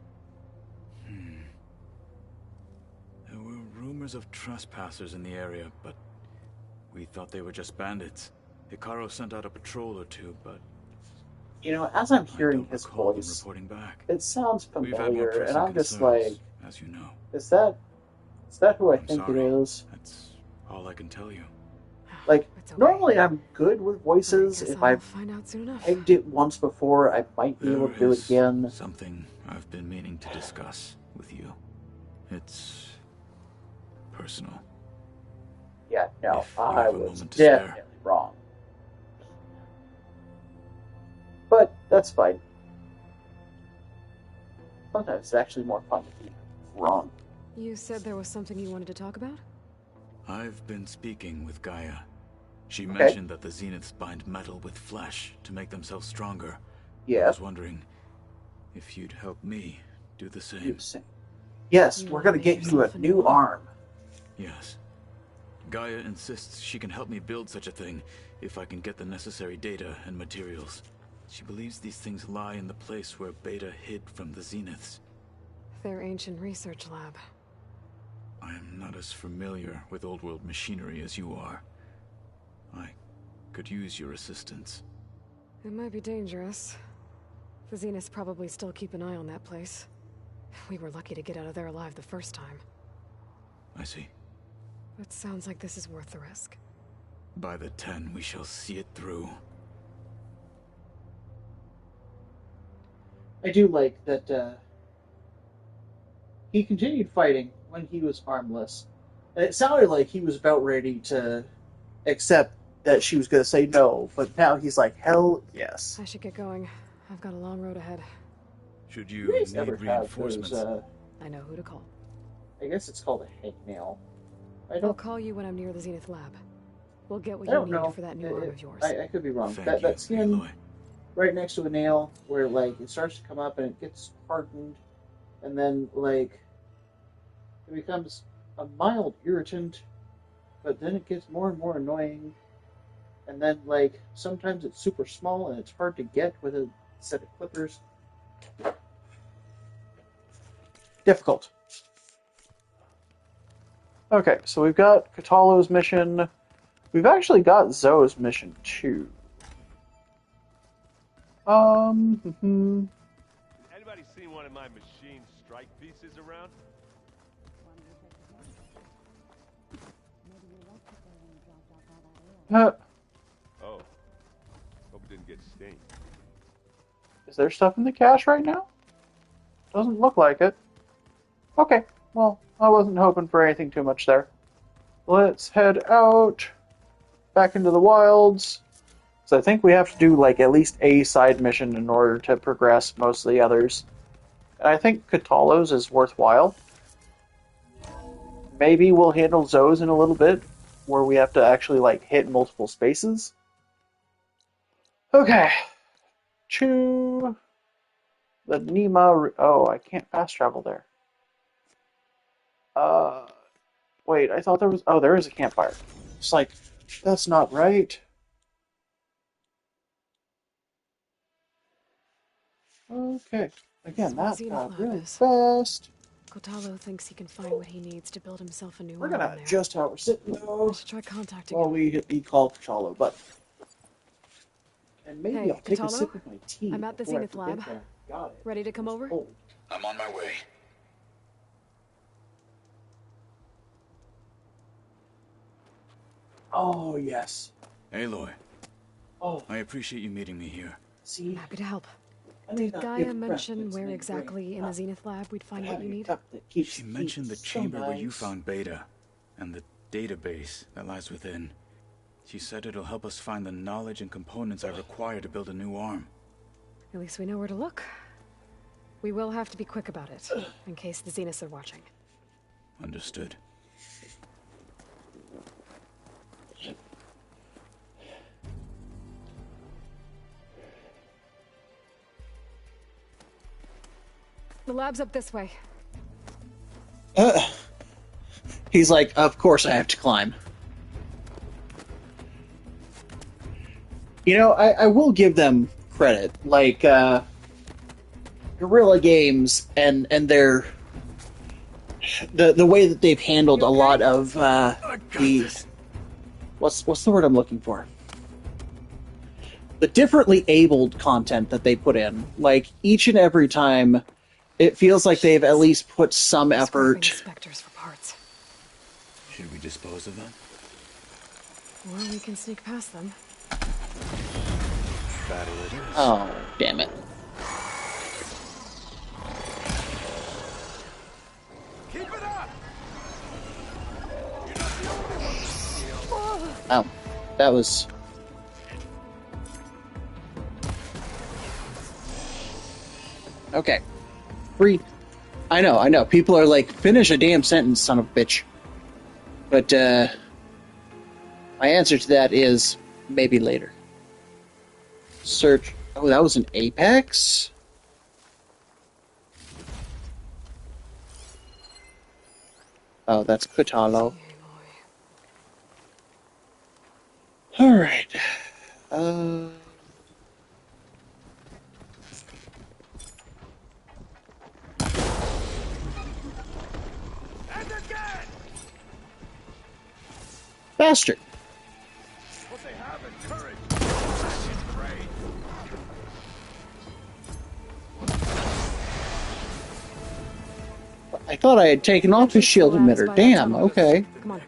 There were rumors of trespassers in the area, but we thought they were just bandits. Hikaru sent out a patrol or two, but... You know, as I'm hearing his voice, back. it sounds We've had more familiar, and I'm just concerns, like, as you know. is that who I I'm think sorry. it is? That's all I can tell you. Like, okay. normally I'm good with voices. I guess If I'll I've find out soon enough. pegged it once before, I might be able to do it again. Something I've been meaning to discuss with you. It's personal. Yeah, no, If you I have a was moment to spare. definitely wrong. But that's fine. Sometimes it's actually more fun to be wrong. You said there was something you wanted to talk about? I've been speaking with Gaia. She Okay. mentioned that the Zeniths bind metal with flesh to make themselves stronger. Yeah. I was wondering if you'd help me do the same. Yes, You we're wanna gonna make get you a yourself a new new arm. Yes. Gaia insists she can help me build such a thing if I can get the necessary data and materials. She believes these things lie in the place where Beta hid from the Zeniths. Their ancient research lab. I am not as familiar with old world machinery as you are. I could use your assistance. It might be dangerous. The Zeniths probably still keep an eye on that place. We were lucky to get out of there alive the first time. I see. But sounds like this is worth the risk. By the 10, we shall see it through. I do like that he continued fighting when he was armless. And it sounded like he was about ready to accept that she was going to say no, but now he's like, hell yes. I should get going. I've got a long road ahead. Should you You guys need ever have reinforcements? those, I know who to call. I guess it's called a hangnail. I'll call you when I'm near the Zenith lab. We'll get what I you don't need know. for that new arm of yours. I could be wrong. Thank That you, skin Aloy. right next to a nail where like it starts to come up and it gets hardened and then like it becomes a mild irritant, but then it gets more and more annoying. And then like sometimes it's super small and it's hard to get with a set of clippers. Difficult. Okay, so we've got Catalo's mission. We've actually got Zoe's mission too. Anybody seen one of my machine strike pieces around? Oh. Hope it didn't get stained. Is there stuff in the cache right now? Doesn't look like it. Okay, well, I wasn't hoping for anything too much there. Let's head out, back into the wilds. So I think we have to do like at least a side mission in order to progress most of the others. And I think Catalo's is worthwhile. Maybe we'll handle Zoe's in a little bit, where we have to actually like hit multiple spaces. Okay. To the Nima. Oh, I can't fast travel there. Wait, I thought there was. Oh, there is a campfire. It's like, that's not right. Okay. Again, That's that what got Zenith Lab really is. fast. Kotalo thinks he can find what he needs to build himself a new We're arm gonna in there. adjust how we're sitting I though. should try contacting While him. we hit the call for Chalo, but and maybe Hey, I'll take a Kotalo? sip of my tea I'm at the before I Zenith forget Lab. that I got it. Ready to come It's over? cold. I'm on my way. Oh yes. Aloy, Oh, I appreciate you meeting me here. see, Happy to help. I may Did not Gaia give mention preference where in exactly great in the cup, Zenith Lab we'd but find what having you a need? cup that keeps She the mentioned the heat is so chamber where you nice. found Beta, and the database that lies within. She said it'll help us find the knowledge and components I require to build a new arm. At least we know where to look. We will have to be quick about it, in case the Zeniths are watching. Understood. The lab's up this way. He's like, of course I have to climb. You know, I will give them credit. Like, Guerrilla Games and their the way that they've handled a lot of the what's the word I'm looking for? The differently abled content that they put in. Like each and every time, it feels like they've at least put some effort. Inspectors for parts. Should we dispose of them? Or we can sneak past them. Battle it is. Oh, damn it. Keep it up! Oh, that was... Okay. Free. I know. People are like, finish a damn sentence, son of a bitch. But, my answer to that is maybe later. Search. Oh, that was an Apex? Oh, that's Kotalo. Alright. And again! Bastard. What they have in courage. That is great. I thought I had taken off his shield emitter. Damn, okay. Come on.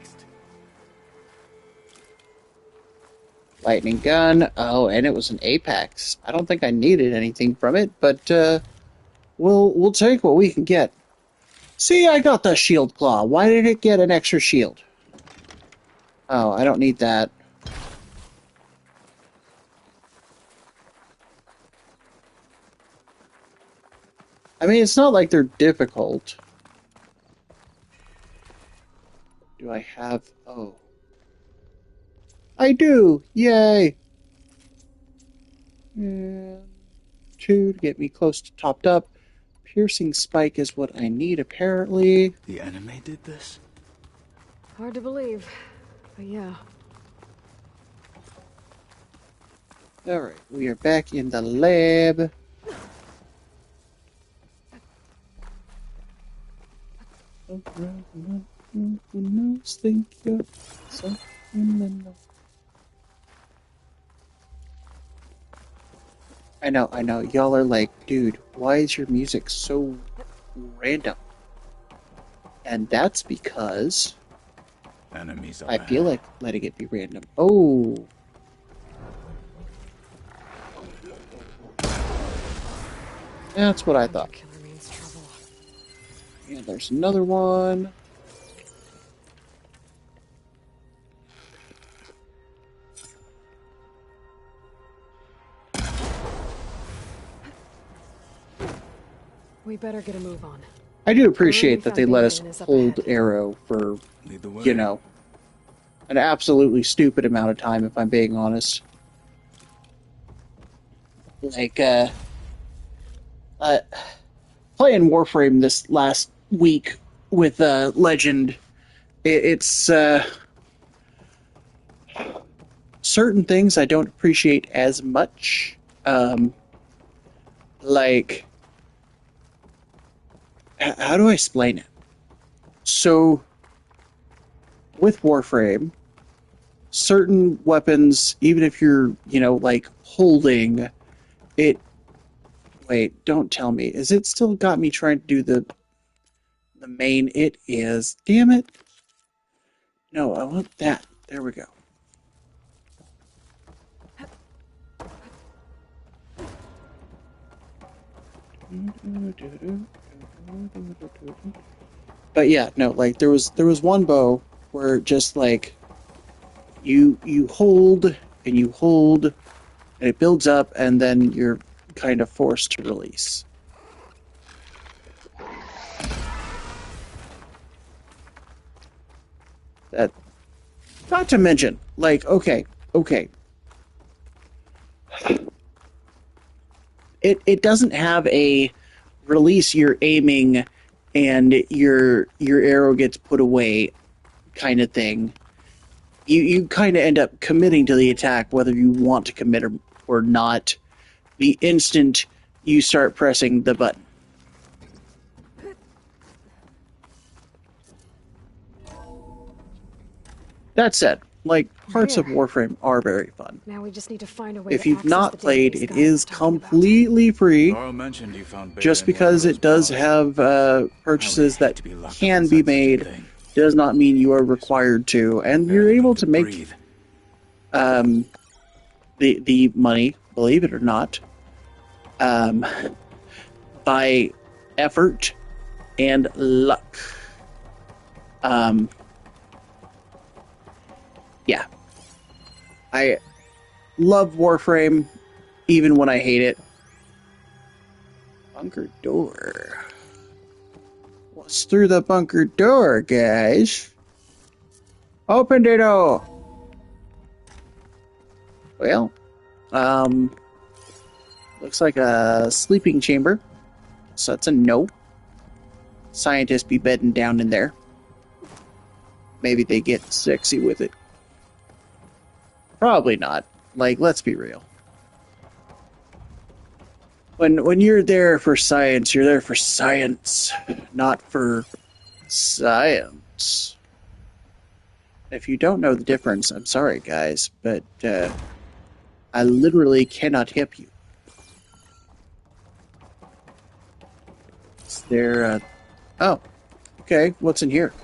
Lightning gun. Oh, and it was an Apex. I don't think I needed anything from it, but we'll take what we can get. See, I got the shield claw. Why did it get an extra shield? Oh, I don't need that. I mean, it's not like they're difficult. Do I have... Oh. I do! Yay! And 2 to get me close to topped up. Piercing spike is what I need, apparently. The enemy did this? Hard to believe, but yeah. Alright, we are back in the lab. Who knows? Think you're something in the... I know. Y'all are like, dude, why is your music so random? And that's because Enemies are I bad. feel like letting it be random. Oh. That's what I thought. Killer means trouble. And there's another one. We better get a move on. I do appreciate that they let us hold arrow for, Lead the way. you know, an absolutely stupid amount of time, if I'm being honest. Like, playing Warframe this last week with Legend, it's certain things I don't appreciate as much. Like, how do I explain it? So, with Warframe, certain weapons, even if you're, like holding it. Wait, don't tell me. Is it still got me trying to do the main? It is. Damn it. No, I want that. There we go. But yeah, no, like there was one bow where just like you hold and you hold and it builds up and then you're kind of forced to release. That, not to mention, like, okay. It doesn't have a release your aiming and your arrow gets put away kind of thing. You kind of end up committing to the attack whether you want to commit or not the instant you start pressing the button. That said, like, parts of Warframe are very fun. Now we just need to find a way If to you've access not the played, database it Gaia is was talking about. completely free. Carl mentioned you found Beta Just in one because of it those does bars. have purchases that can be made does not mean you are required to, and you're able to make the money, believe it or not, by effort and luck. Yeah. I love Warframe, even when I hate it. Bunker door. What's through the bunker door, guys? Open the door! Well, looks like a sleeping chamber. So that's a no. Scientists be bedding down in there. Maybe they get sexy with it. Probably not. Like, let's be real. When you're there for science, you're there for science, not for science. If you don't know the difference, I'm sorry, guys, but I literally cannot help you. Is there oh, okay, what's in here?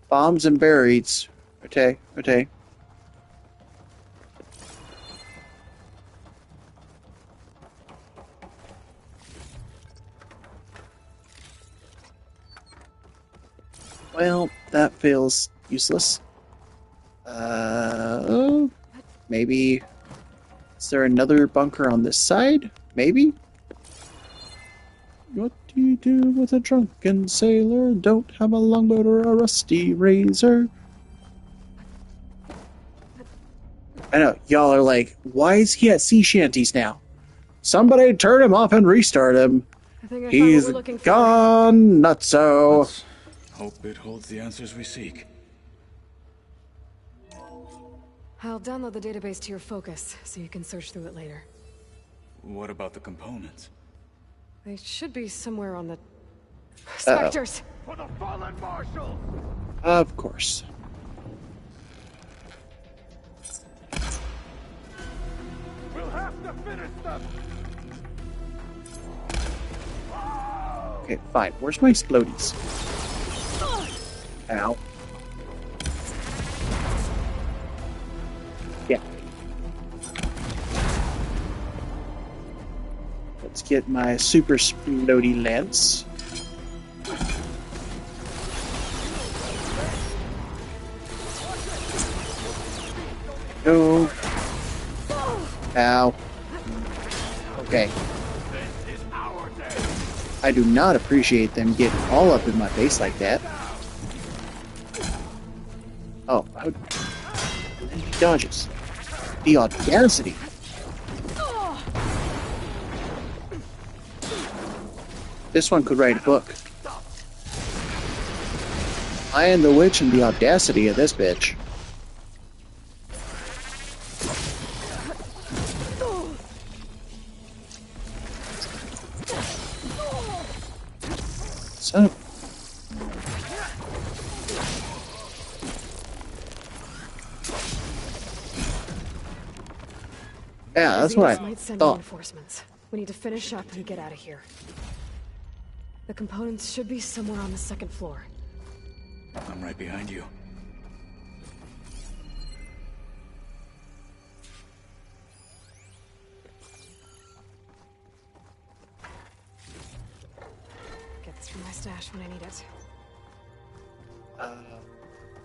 Bombs and berries. Okay. Well, that feels useless. Maybe... Is there another bunker on this side? Maybe? What do you do with a drunken sailor? Don't have a longboat or a rusty razor. I know, y'all are like, why is he at sea shanties now? Somebody turn him off and restart him. I think I found He's what we're looking for. gone nutso. Let's hope it holds the answers we seek. I'll download the database to your focus, so you can search through it later. What about the components? They should be somewhere on the... Spectres! For the fallen marshals! Of course. We'll have to finish them! Okay, fine. Where's my explodies? Ow. Yeah. Let's get my super explodey lance. No. Ow. Okay. I do not appreciate them getting all up in my face like that. Oh, how... He dodges. The audacity. This one could write a book. Lion the Witch and the audacity of this bitch. Son of... Yeah, that's what I might send thought. reinforcements. We need to finish up and get out of here. The components should be somewhere on the second floor. I'm right behind you. Get this from my stash when I need it.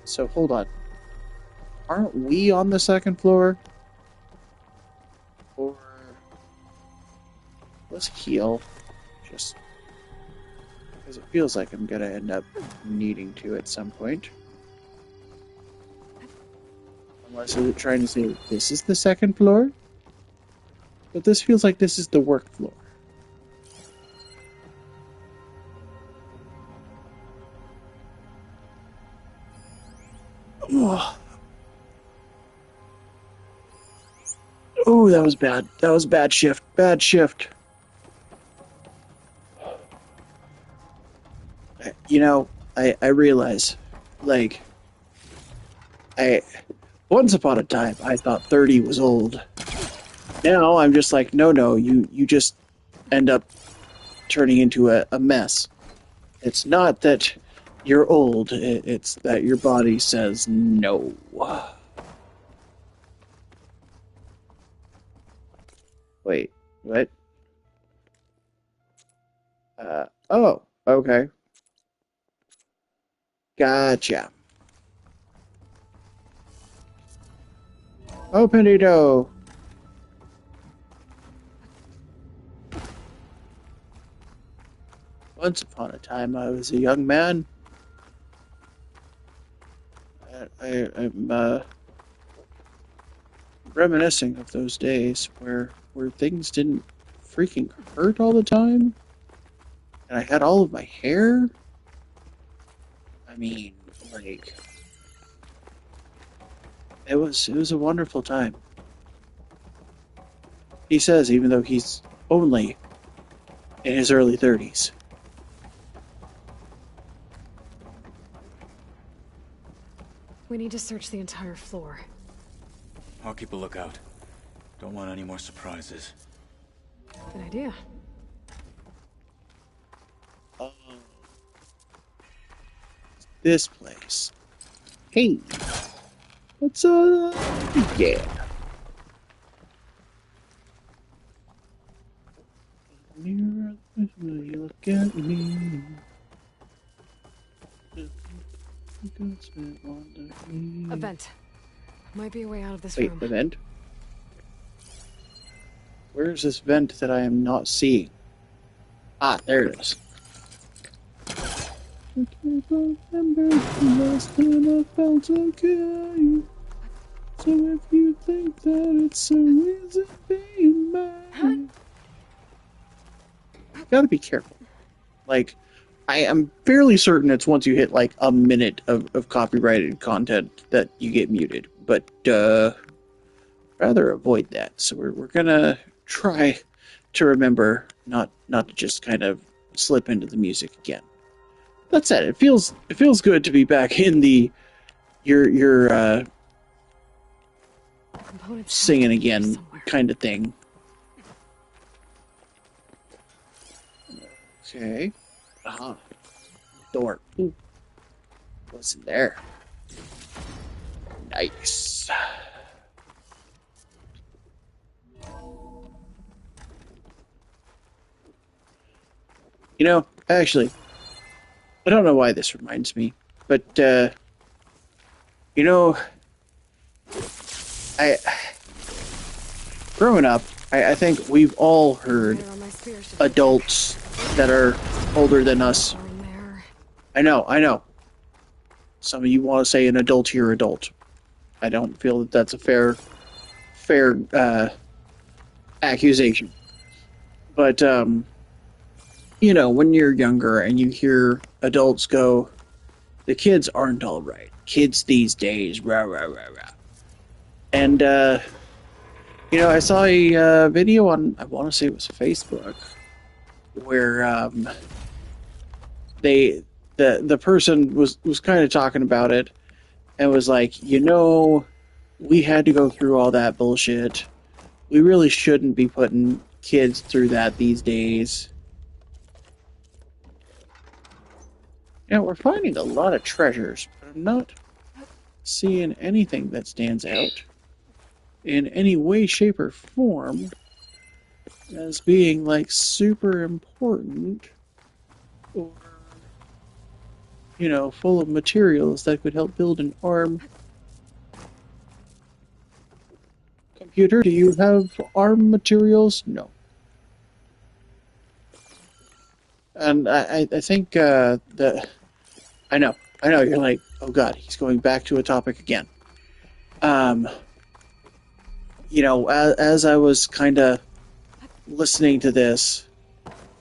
So hold on. Aren't we on the second floor? Or let's heal. Just because it feels like I'm gonna end up needing to at some point. Unless it's trying to say this is the second floor? But this feels like this is the work floor. Oh, that was bad. That was bad shift. Bad shift. You know, I realize, like, once upon a time, I thought 30 was old. Now I'm just like, no, you just end up turning into a mess. It's not that you're old, it's that your body says no. Wait, what? Oh, okay. Gotcha. Open it up. Once upon a time, I was a young man. I'm reminiscing of those days where things didn't freaking hurt all the time, and I had all of my hair. I mean, like, it was a wonderful time. He says, even though he's only in his early 30s. We need to search the entire floor. I'll keep a lookout. Don't want any more surprises. Good idea. This place. Hey, what's yeah. You look at me. A vent. Might be a way out of this Wait, room. the vent? Where's this vent that I am not seeing? Ah, there it is. I can't remember the last time I felt okay. So if you think that it's so easy being mine, you gotta be careful. Like, I am fairly certain it's once you hit like a minute of copyrighted content that you get muted, but rather avoid that. So we're gonna try to remember not to just kind of slip into the music again. That said, it feels good to be back in the your singing again kind of thing. Okay. Door. Ooh. What's in there? Nice. You know, actually, I don't know why this reminds me, but, you know, growing up, I think we've all heard adults that are older than us. I know. Some of you want to say an adult here, adult. I don't feel that that's a fair accusation. But, you know, when you're younger and you hear adults go, the kids aren't all right. Kids these days, rah, rah, rah, rah. And, you know, I saw a video on, I want to say it was Facebook, where the person was kind of talking about it and was like, we had to go through all that bullshit. We really shouldn't be putting kids through that these days. We're finding a lot of treasures, but I'm not seeing anything that stands out in any way, shape, or form as being, like, super important or, full of materials that could help build an arm. Computer, do you have arm materials? No. And I think that I know, you're like, oh god, he's going back to a topic again. As I was kind of listening to this,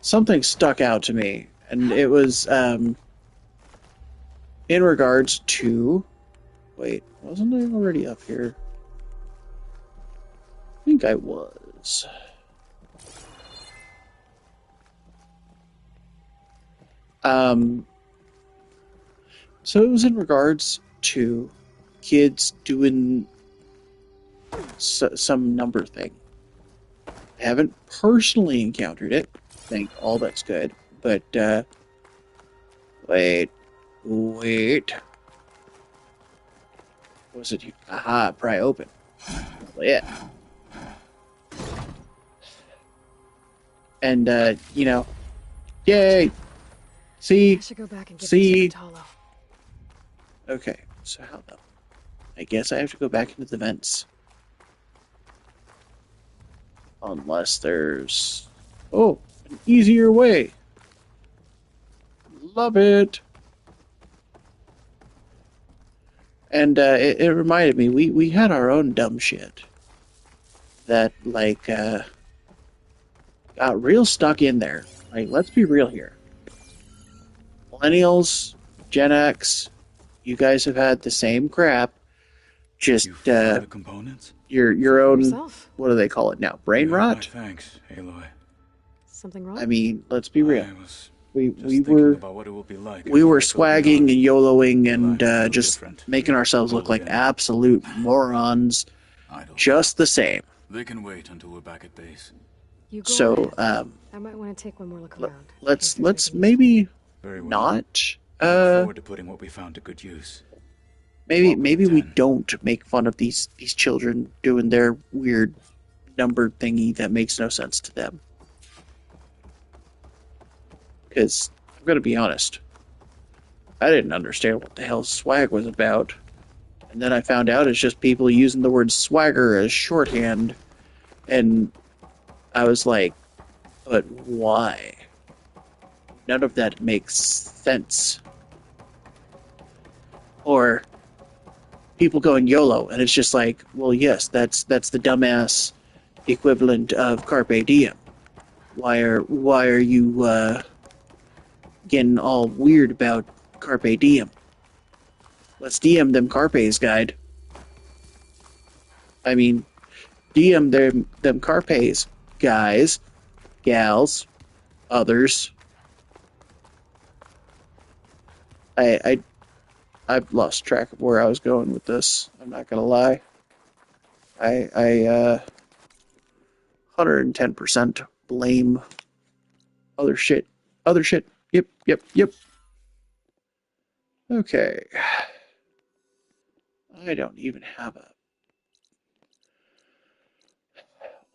something stuck out to me, and it was in regards to. Wait, wasn't I already up here? I think I was. So it was in regards to kids doing some number thing. I haven't personally encountered it. Thank all that's good. But, wait. What was it? Aha, pry open. Yeah. And, yay! See? I should go back and get the hollow. Okay, so how though? I guess I have to go back into the vents. Unless there's... Oh, an easier way. Love it. And it reminded me, we had our own dumb shit that, like, got real stuck in there. Like, let's be real here. Millennials, Gen X, you guys have had the same crap. Just the components? your own. What do they call it now? Brain rot. Thanks, Aloy. Something wrong? I mean, let's be real. We were about what it will be like we were swagging and YOLOing and just making ourselves look like absolute morons. Just the same. They can wait until we're back at base. So I might want to take one more look around. Let's maybe not. Look forward to putting what we found to good use. Maybe we don't make fun of these children doing their weird number thingy that makes no sense to them. Because I'm gonna be honest, I didn't understand what the hell swag was about, and then I found out it's just people using the word swagger as shorthand, and I was like, but why? None of that makes sense. Or people going YOLO, and it's just like, well, yes, that's the dumbass equivalent of carpe diem. Why are you getting all weird about carpe diem? Let's DM them carpes, guide. I mean, DM them carpes, guys, gals, others. I've lost track of where I was going with this. I'm not gonna lie. I 110% blame other shit. Yep. Okay. I don't even have a...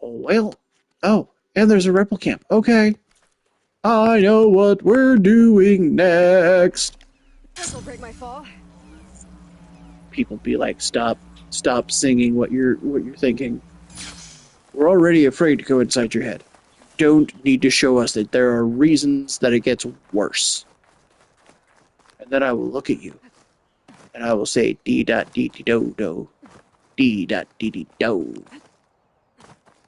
Well, oh, and there's a rebel camp. Okay. I know what we're doing next. This'll break my fall. People be like, stop singing what you're thinking. We're already afraid to go inside your head. Don't need to show us that there are reasons that it gets worse. And then I will look at you, and I will say, D.D.do-do, D.D.do.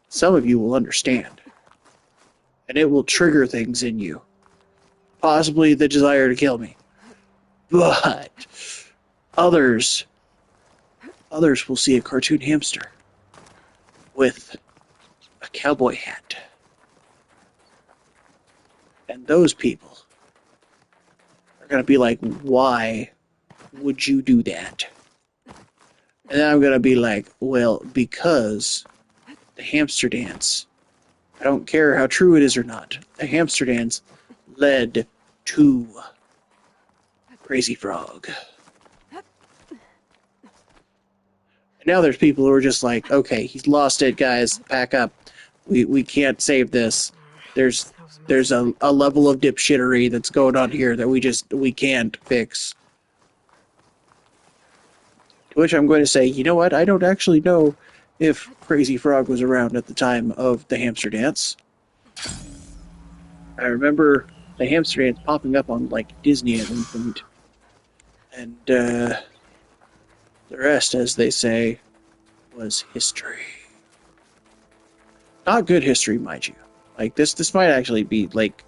Some of you will understand, and it will trigger things in you. Possibly the desire to kill me. But others will see a cartoon hamster with a cowboy hat. And those people going to be like, why would you do that? And then I'm going to be like, well, because the hamster dance, I don't care how true it is or not, the hamster dance led to Crazy Frog. And now there's people who are just like, okay, he's lost it, guys, pack up. We can't save this. There's a level of dipshittery that's going on here that we can't fix. To which I'm going to say, you know what? I don't actually know if Crazy Frog was around at the time of the hamster dance. I remember the hamster dance popping up on, like, Disney at one point. And, the rest, as they say, was history. Not good history, mind you. Like, this might actually be, like,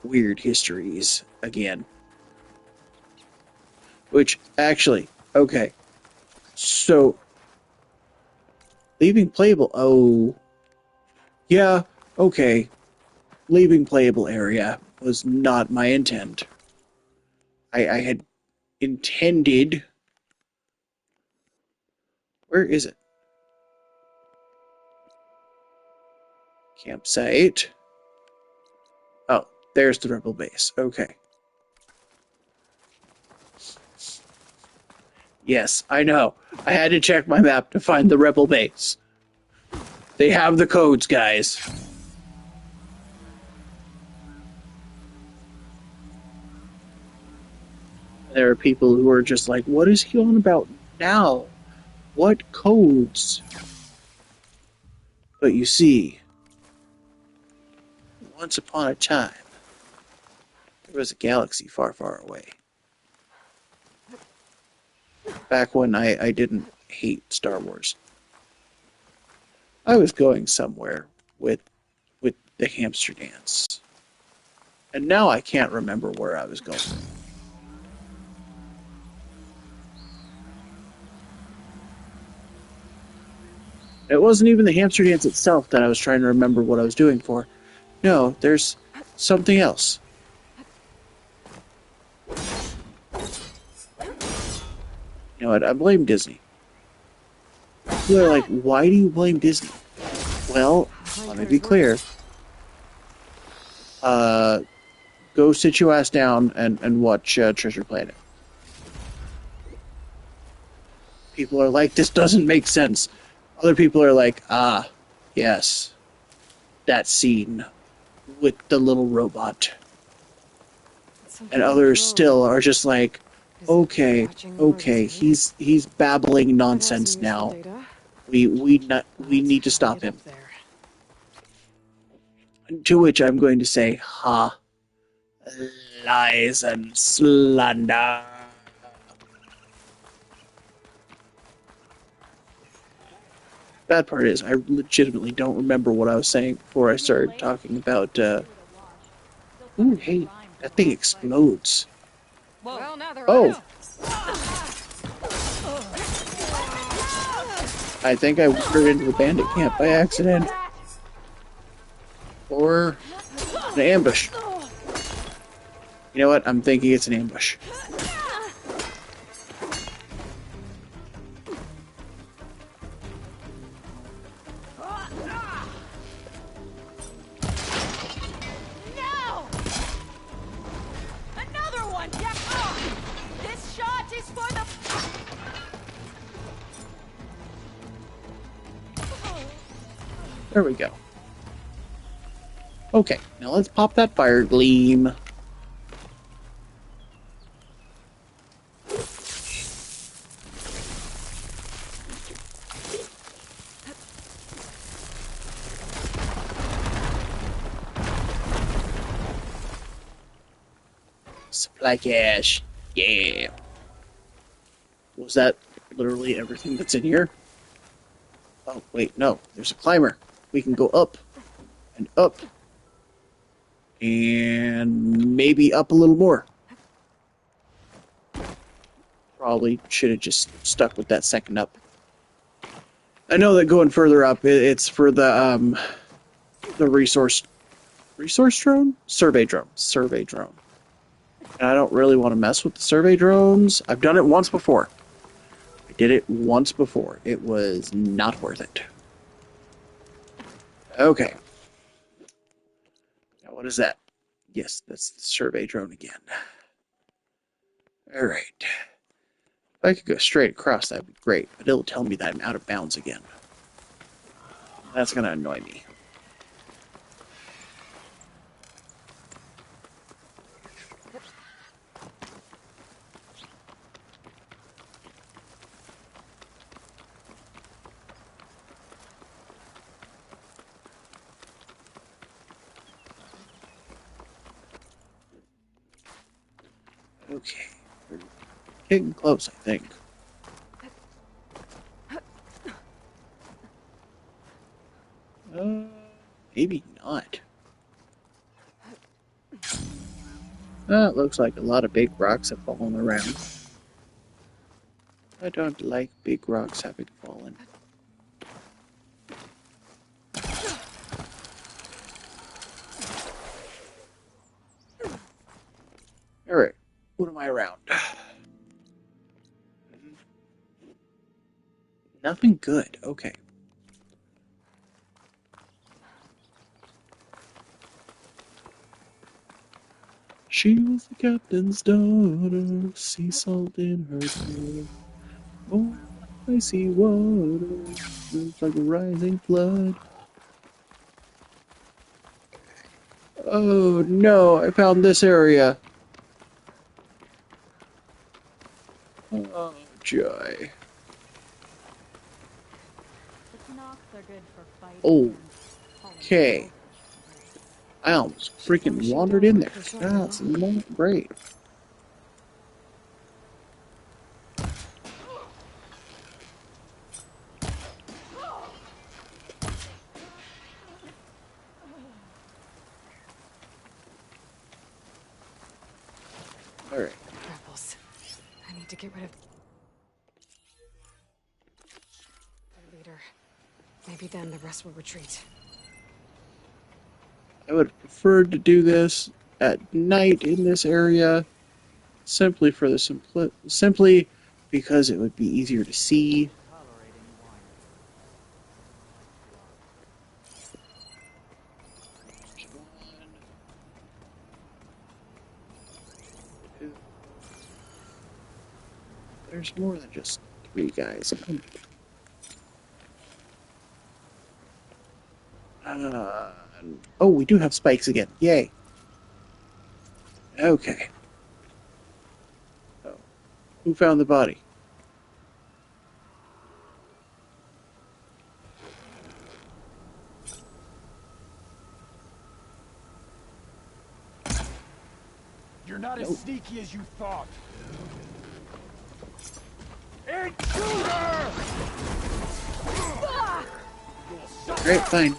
weird histories again. Which, actually, okay. So, leaving playable... Oh. Yeah, okay. Leaving playable area was not my intent. I had intended... Where is it? Campsite. Oh, there's the rebel base. Okay. Yes, I know. I had to check my map to find the rebel base. They have the codes, guys. There are people who are just like, what is he on about now? What codes? But you see, once upon a time, there was a galaxy far, far away. Back when I didn't hate Star Wars. I was going somewhere with the hamster dance. And now I can't remember where I was going. It wasn't even the hamster dance itself that I was trying to remember what I was doing for. No, there's something else. You know what? I blame Disney. They're like, why do you blame Disney? Well, let me be clear. Go sit your ass down and watch Treasure Planet. People are like, this doesn't make sense. Other people are like, ah, yes. That scene with the little robot. And others still are just like, okay, he's babbling nonsense now. We need to stop him. To which I'm going to say, ha, lies and slander. Bad part is, I legitimately don't remember what I was saying before I started talking about, ooh, hey, that thing explodes. Oh! I think I wandered into the bandit camp by accident. Or an ambush. You know what? I'm thinking it's an ambush. No! Another one! Oh, this shot is for the... There we go. Okay, now let's pop that fire gleam. Supply cache. Yeah. Was that literally everything that's in here? Oh, wait, no. There's a climber. We can go up and up. And maybe up a little more. Probably should have just stuck with that second up. I know that going further up, it's for the resource drone? Survey drone. And I don't really want to mess with the survey drones. I've done it once before. I did it once before. It was not worth it. Okay. Now what is that? Yes, that's the survey drone again. Alright. If I could go straight across, that'd be great. But it'll tell me that I'm out of bounds again. That's going to annoy me. Okay. We're getting close, I think. Maybe not. It looks like a lot of big rocks have fallen around. I don't like big rocks having fallen. Alright, what am I around? Nothing good, okay. She was the captain's daughter, sea salt in her blood. Oh, icy water, it's like a rising flood. Oh no, I found this area. Oh, joy. Okay. I almost freaking wandered in there. That's not great. Alright. Rebels. I need to get rid of the leader. Maybe then the rest will retreat. I would have preferred to do this at night in this area, simply because it would be easier to see. There's more than just 3 guys. Oh, we do have spikes again. Yay. Okay. Oh. Who found the body? You're not as sneaky as you thought. Intruder! Alright, fine.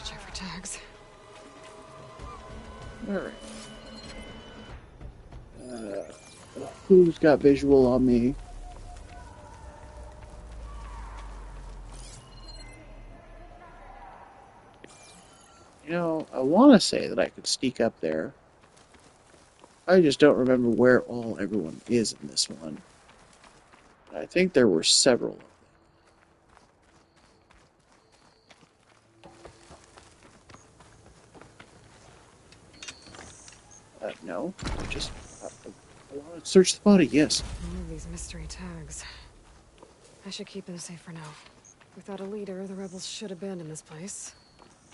Check for tags. Alright. Who's got visual on me? You know, I want to say that I could sneak up there. I just don't remember where everyone is in this one. I think there were several of them. No, just I want to search the body. Yes. More of these mystery tags. I should keep them safe for now. Without a leader, the rebels should abandon this place.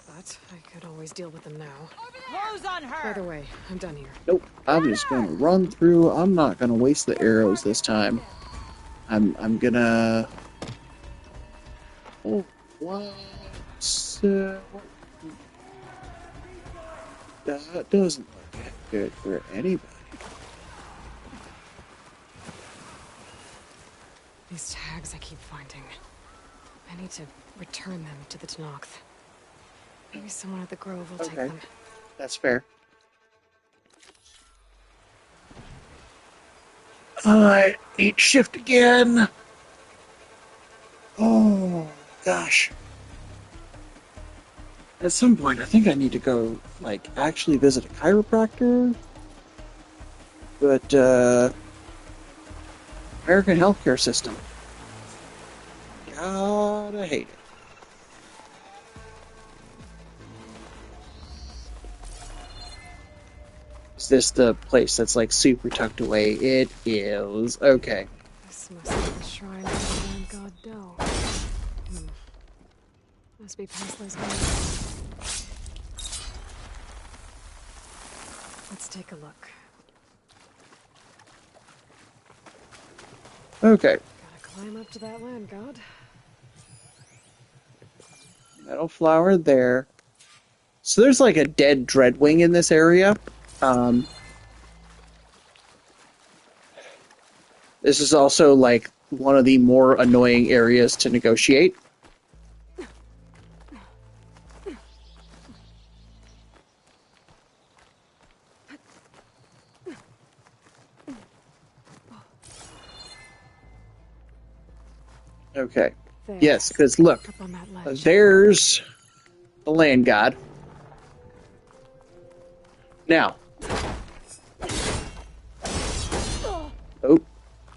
But I could always deal with them now. Close on her! By the way, I'm done here. Nope. I'm just going to run through. I'm not going to waste the arrows this time. I'm gonna. Oh, what? That doesn't look good for anybody. These tags I keep finding. I need to return them to the Tenakth. Maybe someone at the Grove will take them. That's fair. Eat shift again. Oh, gosh. At some point, I think I need to go, like, actually visit a chiropractor. But, American healthcare system. Gotta hate it. Is this the place that's, like, super tucked away? It is. Okay. This must be the shrine of the land god Do. Must be past those mountains. Let's take a look. Okay. Gotta climb up to that land god. Metal flower there. So there's like a dead dreadwing in this area. This is also like one of the more annoying areas to negotiate. Okay. There. Yes, because look, Up on that ledge. there's the land god. Now. Oh,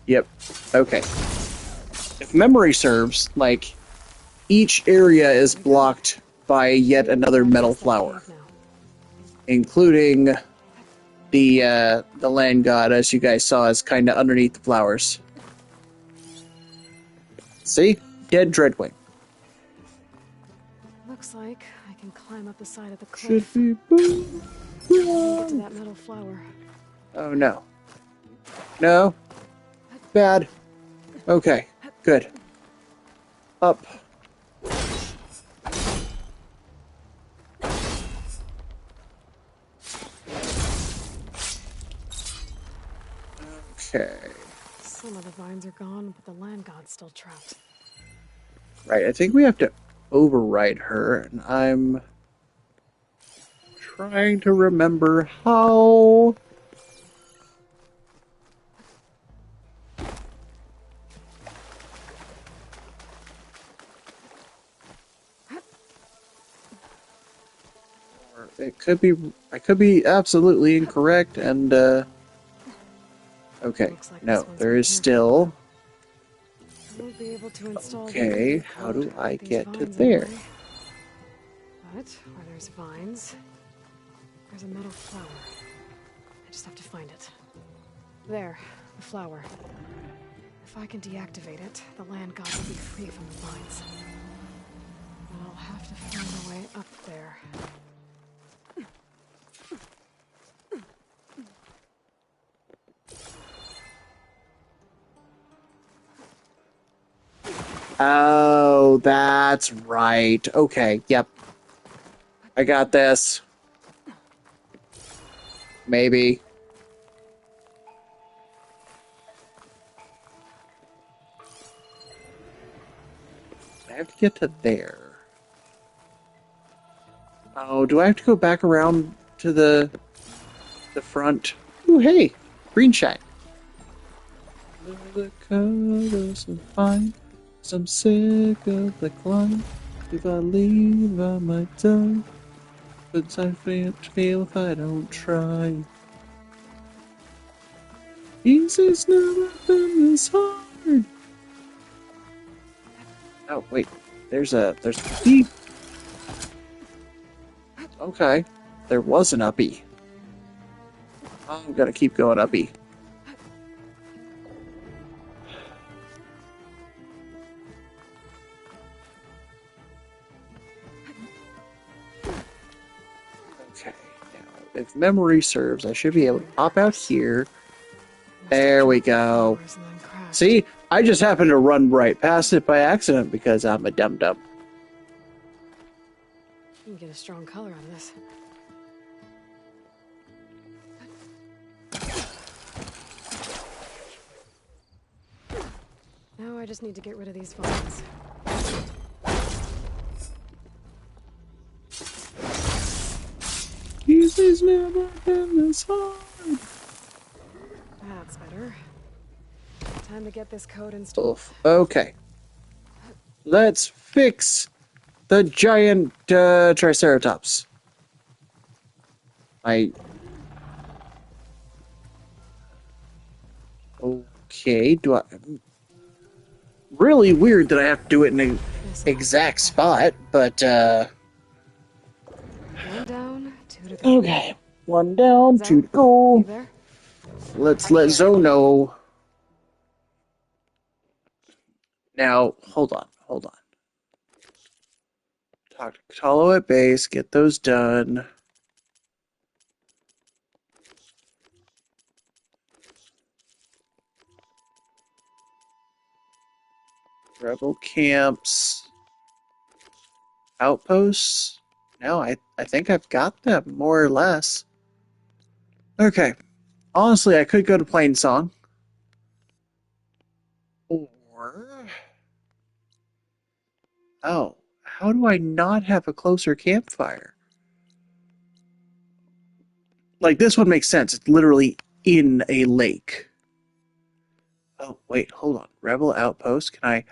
yep. Okay. If memory serves, like, each area is blocked by yet another metal flower, including the land god, as you guys saw, is kind of underneath the flowers. See? Dead dreadwing. Looks like I can climb up the side of the cliff. Should be boom. Get to that metal flower. Oh no. No. Bad. Okay. Good. Up. Okay. Some of the vines are gone, but the land god's still trapped. Right, I think we have to override her, and I'm trying to remember how. Or it could be, I could be absolutely incorrect, and okay, Like no, there is still. I won't be able to install Okay, how do I get to there? But where there's vines, there's a metal flower. I just have to find it. There, the flower. If I can deactivate it, the land god will be free from the vines. But I'll have to find a way up there. Oh, that's right. Okay, yep. I got this. Maybe. I have to get to there. Oh, do I have to go back around to the front? Ooh, hey, green shine. The colors are fine. I'm sick of the climb. If I leave, I might die. But I can't feel if I don't try. Easy's never been this hard. Oh wait, there's a deep. Okay, there was an uppie. I'm gonna keep going uppie. Okay, now if memory serves, I should be able to pop out here. There we go. See, I just happened to run right past it by accident because I'm a dum-dum. You can get a strong color out of this. Now I just need to get rid of these vines. Easy's never been this hard. That's better. Time to get this code installed. Oof. Okay. Let's fix the giant Triceratops. Okay, do I... Really weird that I have to do it in an exact spot, but, One down, two to go. okay. One down, two to go. Let's let Zoe know. Now, hold on. Talk to Katalo at base, get those done. Rebel camps. Outposts? No, I think I've got them, more or less. Okay. Honestly, I could go to Plainsong. Or... Oh, how do I not have a closer campfire? Like, this one makes sense. It's literally in a lake. Oh, wait, hold on. Rebel Outpost, can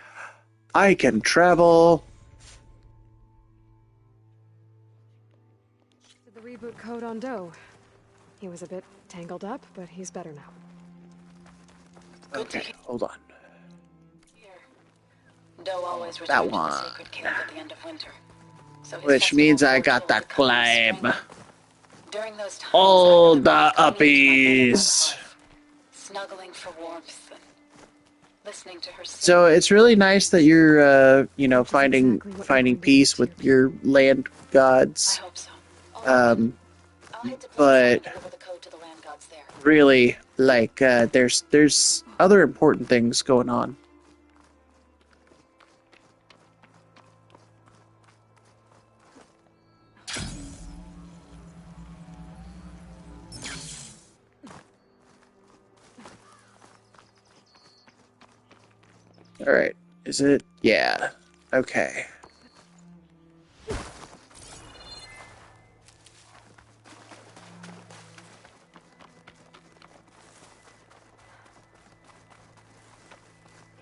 I can travel. The reboot code on Doe. He was a bit tangled up, but he's better now. Okay, hold on. Doe always That returned to the one. sacred camp at the end of winter. So his Which means I festival got that foretold the coming climb. spring. During those times, All I the remember clinging to my bedroom uppies. hearth, snuggling for warmth and listening to her sing. So it's really nice that you're, finding peace with your land gods. I hope so. I'll head to But deliver the code to the land gods there. really, like, there's other important things going on. All right, is it? Yeah. Okay.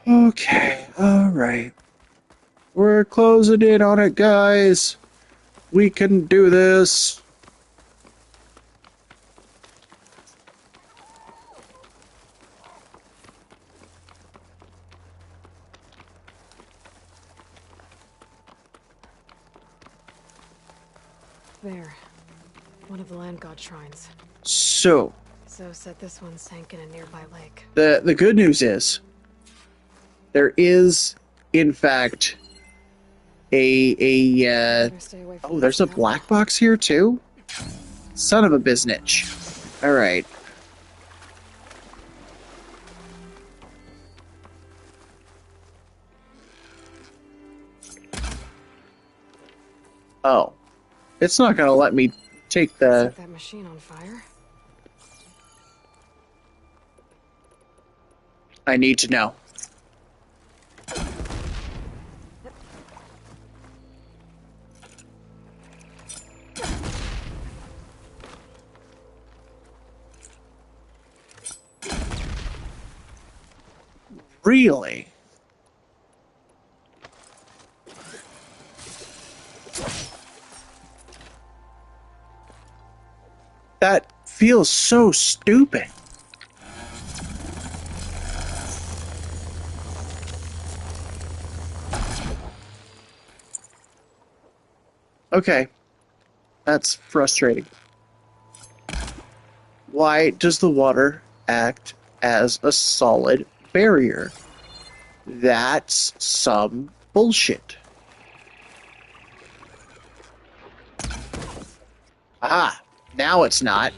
Okay, alright. We're closing in on it, guys. We can do this. There. One of the land god shrines. So said this one sank in a nearby lake. the good news is there is, in fact, oh, there's a black box here too? Son of a biznitch. Alright. Oh. It's not gonna let me take the... Set that machine on fire? I need to know. Really? That feels so stupid. Okay. That's frustrating. Why does the water act as a solid barrier? That's some bullshit. Ah, now it's not.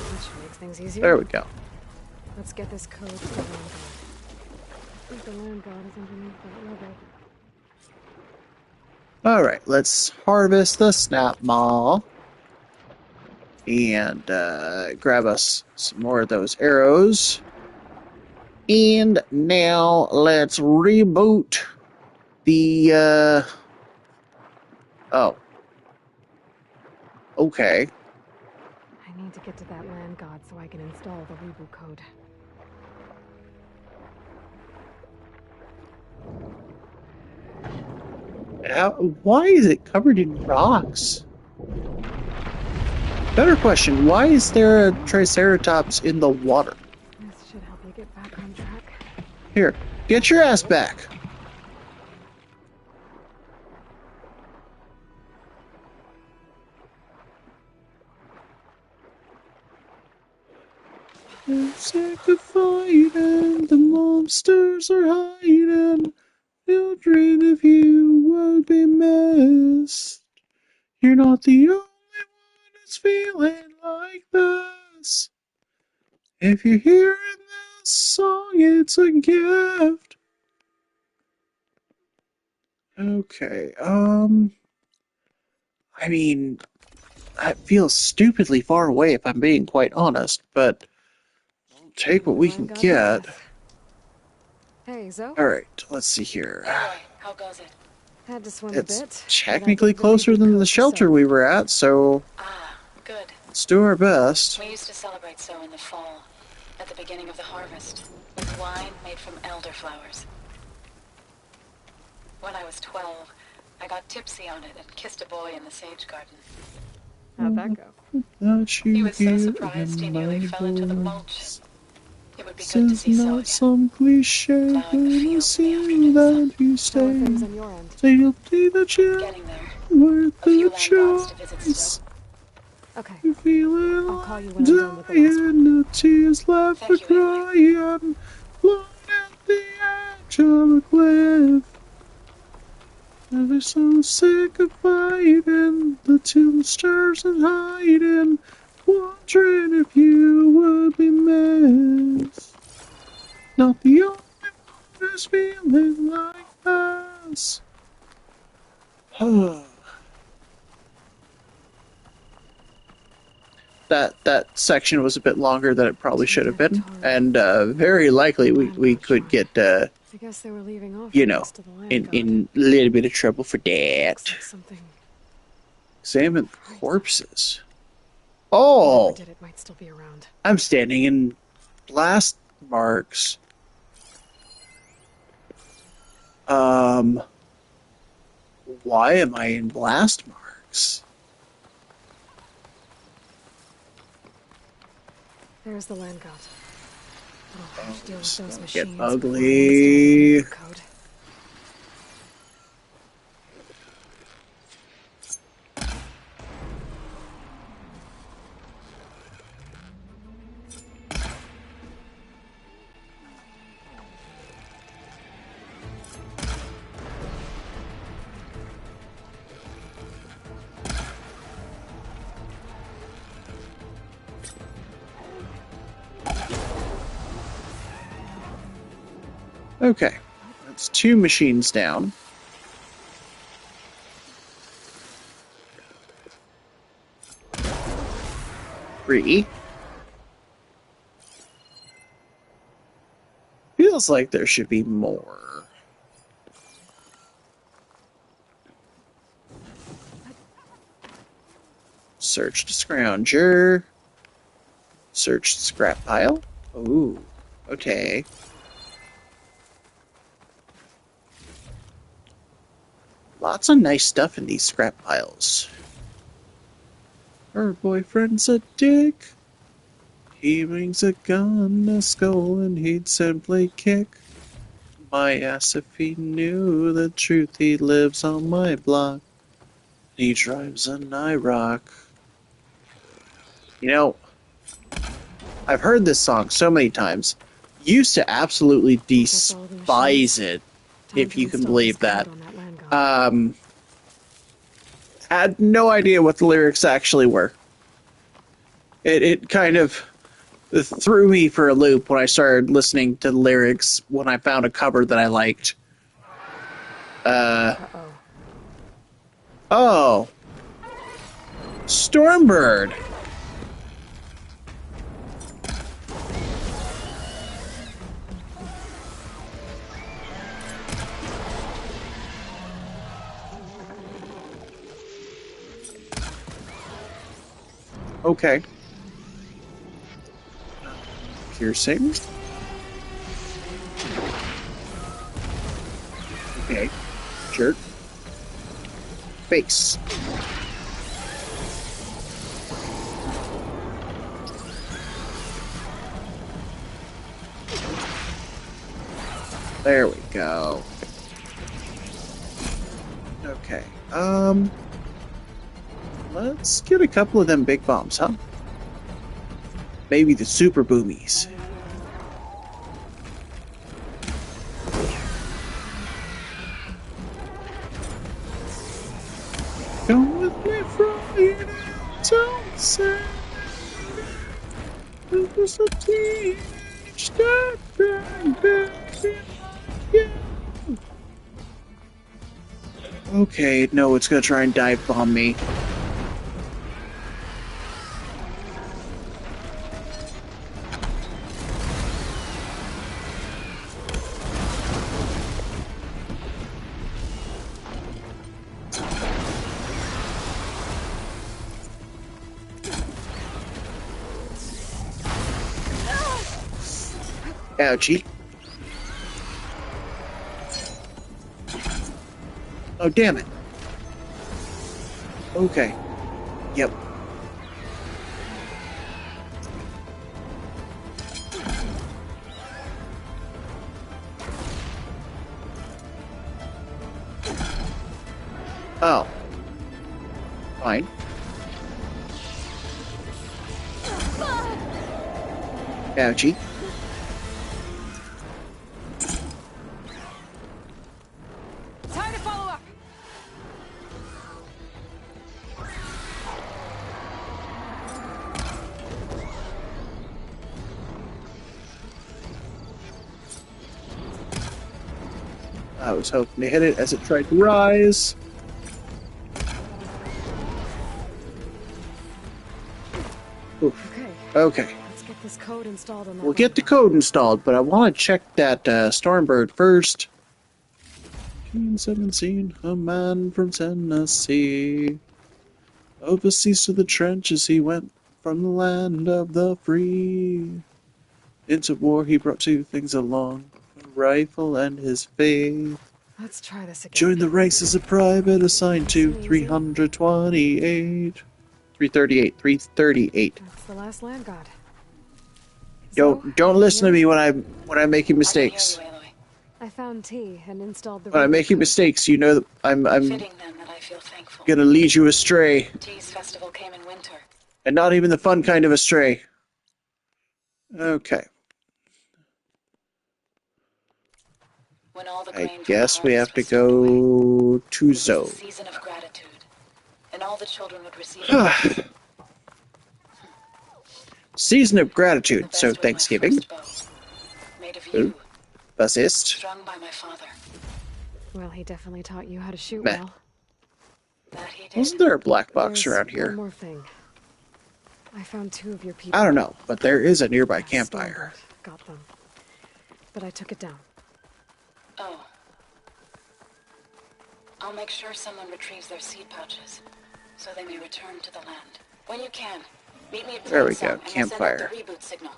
Which makes things easier. There we go. Let's get this code to the land god. the land god is underneath that level. Alright, let's harvest the snap maw. And grab us some more of those arrows. And now let's reboot the, oh. Okay. I need to get to that land god so I can install the reboot code. Why is it covered in rocks? Better question, why is there a Triceratops in the water? This should help you get back on track. Here, get your ass back. I'm sick of fighting, the monsters are hiding. Children, if you would be missed. You're not the only one that's feeling like this. If you're hearing this song, it's a gift. Okay, I mean, that feels stupidly far away if I'm being quite honest, but we'll take what we can get. Hey, Zoe? Alright, let's see here. Aloy, how goes it? Had to swim It's a bit. technically closer than the shelter we were at, so Ah, good. let's do our best. We used to celebrate so in the fall, at the beginning of the harvest, with wine made from elderflowers. When I was 12, I got tipsy on it and kissed a boy in the sage garden. How'd that go? He was so surprised he nearly fell into the mulch. It would be good to see Zoe. Some cliche, but I see that you stay. So you'll be the chance worth the choice. Okay. You feeling I'll call you like when I'm done with the last one. dying, no tears left for crying, lying at the edge of a cliff. And they're so sick of fighting, the timsters and hiding, wondering if you would be missed. Not the only one who's feeling like us. That section was a bit longer than it probably should have been, and very likely we could get I guess they were leaving off you know, next to the land god. in a little bit of trouble for that. Looks like something. Examine the corpses. Oh! Did it might still be around. I'm standing in blast marks. Why am I in blast marks? There's the land god. Oh, I should deal with those machines. Get ugly. Code. Okay, that's 2 machines down. Three. Feels like there should be more. Search the scrounger. Search the scrap pile. Ooh, okay. Lots of nice stuff in these scrap piles. Her boyfriend's a dick. He brings a gun, a skull, and he'd simply kick my ass if he knew the truth. He lives on my block. He drives an IROC. You know, I've heard this song so many times. Used to absolutely despise it, if you can believe that. Had no idea what the lyrics actually were. It kind of threw me for a loop when I started listening to the lyrics when I found a cover that I liked. Oh. Stormbird. Okay. Piercing. Okay. Jerk. Face. There we go. Okay. Let's get a couple of them big bombs, huh? Maybe the super boomies. Come with me Friday, don't say it was a teenage dirtbag baby. Yeah. Okay, no, it's gonna try and dive bomb me. Ouchie. Oh, damn it. Okay. Yep. Oh. Fine. Ouchie. Time to follow up. I was hoping to hit it as it tried to rise. Oof. Okay. Let's get this code installed on that. We'll get the code installed, but I want to check that Stormbird first. 17, a man from Tennessee. Overseas to the trenches he went, from the land of the free. Into war he brought two things along, a rifle and his faith. Let's try this again. Joined the ranks as a private assigned to 328. 338. That's the last land god. Don't listen to me when I'm making mistakes. I found T and installed the. When I'm making mistakes, you know that I'm Fitting then that I feel thankful. gonna lead you astray. T's festival came in winter. And not even the fun kind of astray. Okay. When all the I grain from guess the we have harvest to was stripped away, go to it was Zoe. a season of gratitude, and all the children would receive Season of gratitude, The best so was my Thanksgiving. first bow, made of yew, Bassist. strung by my father. Well, he definitely taught you how to shoot Meh. well. That he did. Wasn't there a black box There's around one here? more thing. I found two of your people. I don't know, but there is a nearby campfire. Stormbird got them, but I took it down. Oh. I'll make sure someone retrieves their seed pouches, so they may return to the land. When you can, meet me at There we Plain go, Song, and campfire. I'll send out the reboot signal.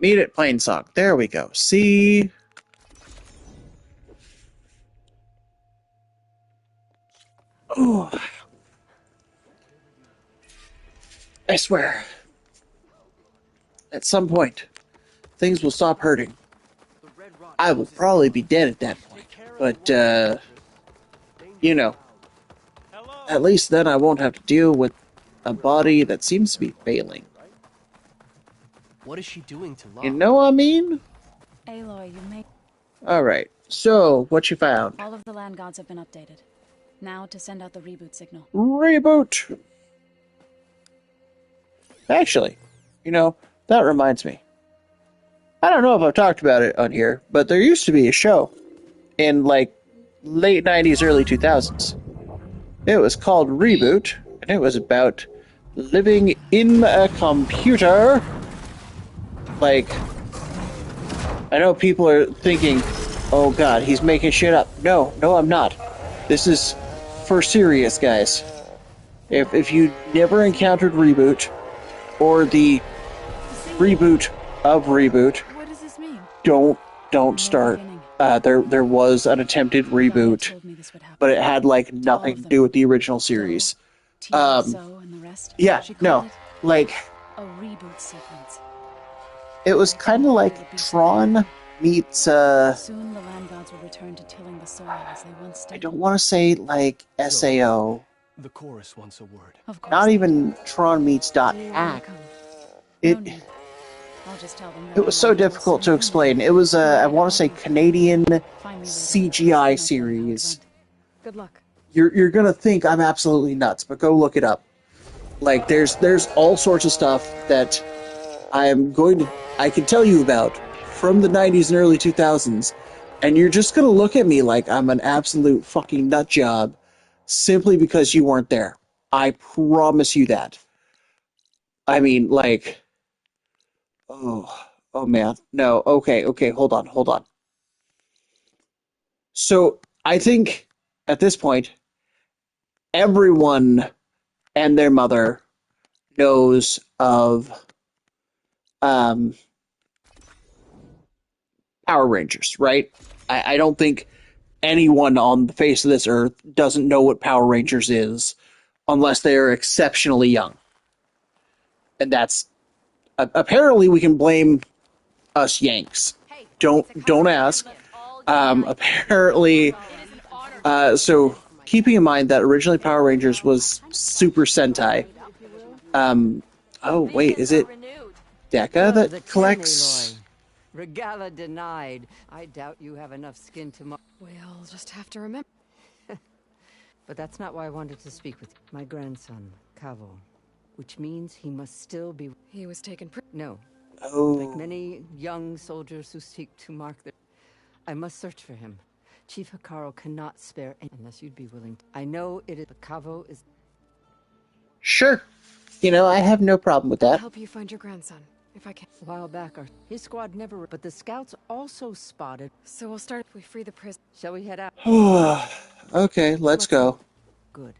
Meet at Plainsong. There we go. See? Oh. I swear. At some point, things will stop hurting. I will probably be dead at that point. But, you know, at least then I won't have to deal with a body that seems to be failing. What is she doing to Locke? You know what I mean? Aloy, you made... Alright, so, what you found? All of the land gods have been updated. Now to send out the reboot signal. Reboot! Actually, you know, that reminds me. I don't know if I've talked about it on here, but there used to be a show in, like, late 90s, early 2000s. It was called Reboot, and it was about living in a computer. Like, I know people are thinking, oh god, he's making shit up. No, I'm not. This is for serious, guys. If you never encountered Reboot, or the reboot of Reboot, What does this mean? don't start. There was an attempted reboot, but it had like nothing to do with the original series. TSO and the rest. Yeah, no, like a reboot sequence. it was kind of like Tron meets. Soon the land gods will return to tilling the soil as they once did. I don't want to say like SAO. The chorus wants a word. Of course. Not even Tron meets .hack. It was so difficult to explain. It was I want to say Canadian CGI series. Good luck. You're gonna think I'm absolutely nuts, but go look it up. Like there's all sorts of stuff that I can tell you about from the 90s and early 2000s, and you're just gonna look at me like I'm an absolute fucking nut job simply because you weren't there. I promise you that. I mean, like, oh man, no, okay, hold on. So I think at this point, everyone and their mother knows of Power Rangers, right? I don't think anyone on the face of this earth doesn't know what Power Rangers is unless they are exceptionally young. And that's apparently we can blame us Yanks. Don't ask. Apparently, so keeping in mind that originally Power Rangers was Super Sentai. Oh wait, is it Deca that collects? Regala denied. I doubt you have enough skin to We'll just have to remember. But that's not why I wanted to speak with you. My grandson, Cavo. Which means he must still be... He was taken No. Oh. Like many young soldiers who seek to mark their... I must search for him. Chief Hikaru cannot spare any... Unless you'd be willing to... I know it is... But Cavo is... Sure. You know, I have no problem with I'll that. help you find your grandson, if I can. A while back, his squad never... But the scouts also spotted... So we'll start if we free the prison. Shall we head out? Okay, let's go. Good.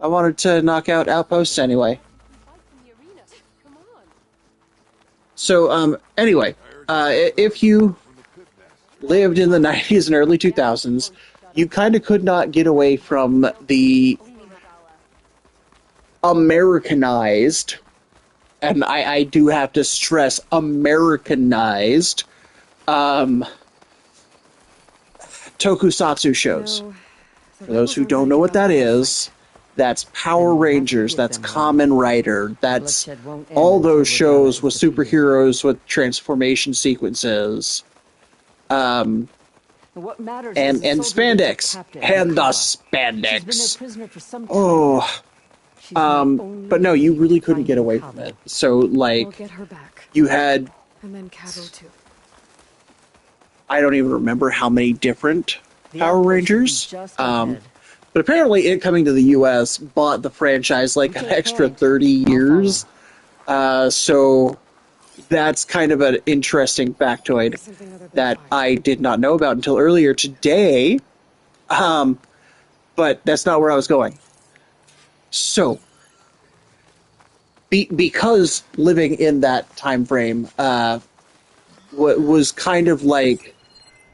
I wanted to knock out Outposts anyway. So, anyway, if you lived in the 90s and early 2000s, you kind of could not get away from the Americanized, and I do have to stress Americanized, tokusatsu shows. For those who don't know what that is, that's Power Rangers, that's Kamen Rider, that's all those shows with superheroes with transformation sequences. And spandex. And the spandex. Oh. But no, you really couldn't get away from it. So, like, you had... And then Cavo too. I don't even remember how many different Power Rangers. But apparently it coming to the US bought the franchise like an extra 30 years. So that's kind of an interesting factoid that I did not know about until earlier today. But that's not where I was going. So, because living in that time frame was kind of like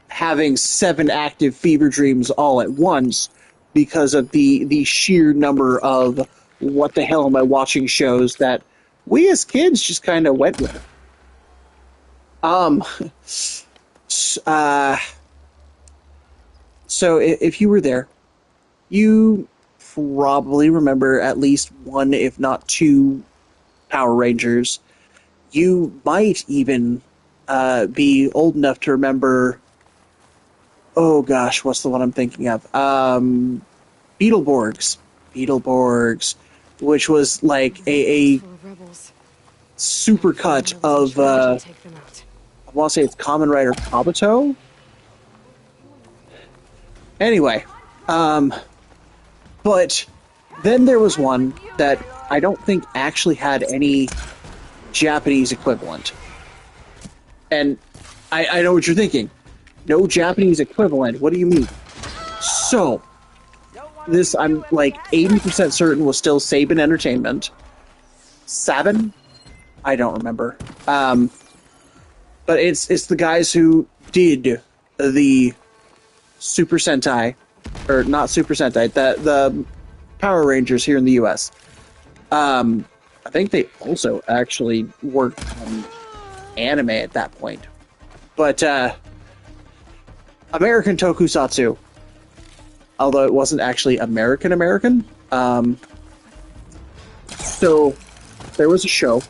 having 7 active fever dreams all at once, because of the sheer number of what the hell am I watching shows that we as kids just kind of went with. So if you were there, you probably remember at least 1, if not 2, Power Rangers. You might even be old enough to remember... Oh gosh, what's the one I'm thinking of? Beetleborgs, which was like a supercut of, I want to say it's Kamen Rider Kabuto? Anyway, but then there was one that I don't think actually had any Japanese equivalent. And I know what you're thinking. No Japanese equivalent? What do you mean? So, this, I'm like 80% certain, was still Saban Entertainment. Saban? I don't remember. But it's the guys who did the Super Sentai, or not Super Sentai, the Power Rangers here in the US. I think they also actually worked on anime at that point. But American Tokusatsu, although it wasn't actually American. So there was a show.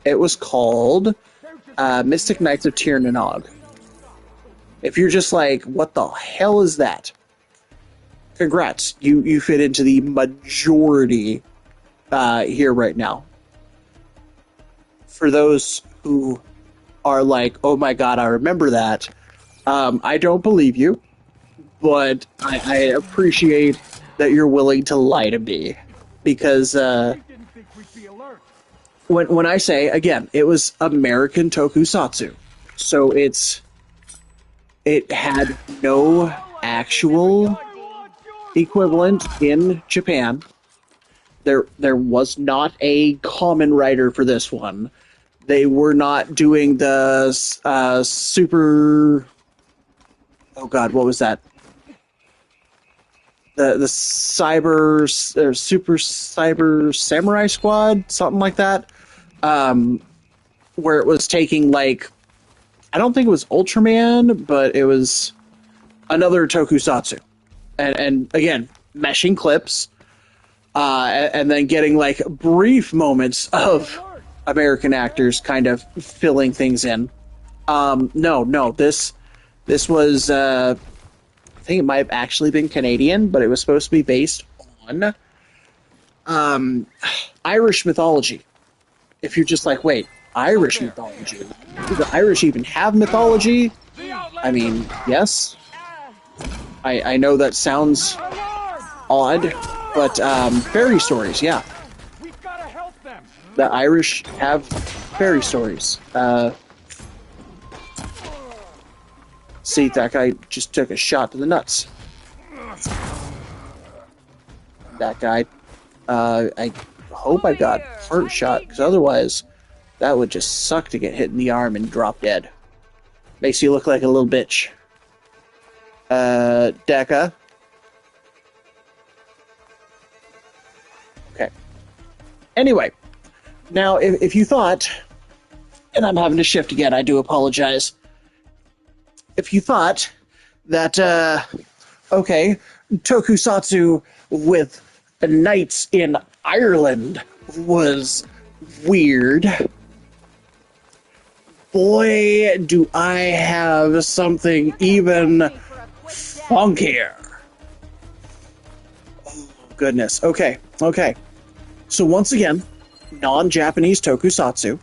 It was called Mystic Knights of Tir na Nog. If you're just like, what the hell is that? Congrats, you fit into the majority here right now. For those who are like, oh my god, I remember that, I don't believe you, but I appreciate that you're willing to lie to me. Because when I say, again, it was American Tokusatsu, so it had no actual equivalent in Japan. There was not a Kamen Rider for this one. They were not doing the super... Oh god, what was that? The cyber... or super cyber samurai squad? Something like that. Where it was taking, like... I don't think it was Ultraman, but it was another Tokusatsu. And again, meshing clips, and then getting like brief moments of American actors kind of filling things in. No, this was, I think it might have actually been Canadian, but it was supposed to be based on Irish mythology. If you're just like, wait, Irish mythology? Do the Irish even have mythology? I mean, yes. I know that sounds odd, but fairy stories, yeah. The Irish have fairy stories. See, that guy just took a shot to the nuts. That guy, I hope I got heart shot, because otherwise that would just suck to get hit in the arm and drop dead. Makes you look like a little bitch. Deca. Okay. Anyway, now if you thought, and I'm having to shift again, I do apologize. If you thought that, okay, Tokusatsu with knights in Ireland was weird, boy, do I have something even funkier. Oh, goodness. Okay. So once again, non-Japanese Tokusatsu.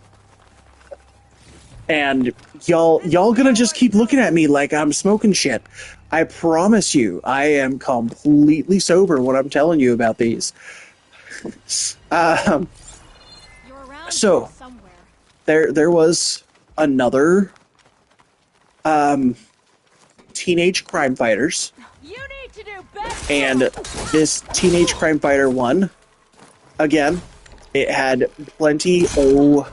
And y'all gonna just keep looking at me like I'm smoking shit. I promise you, I am completely sober when I'm telling you about these. So there was another Teenage Crime Fighters, and this Teenage Crime Fighter 1, again, it had plenty of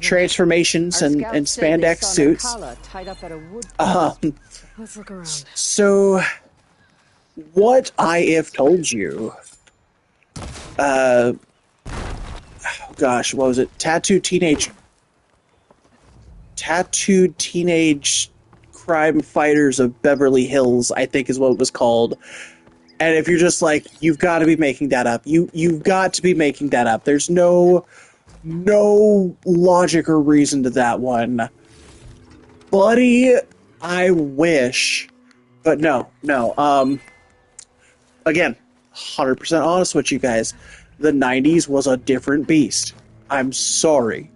transformations and spandex suits. Let's look around. So, what I have told you, gosh, what was it? Tattooed Teenage Crime Fighters of Beverly Hills, I think is what it was called. And if you're just like, you've got to be making that up. You've got to be making that up. There's no logic or reason to that one. Buddy, I wish. But no. Again, 100% honest with you guys. the 90s was a different beast. I'm sorry.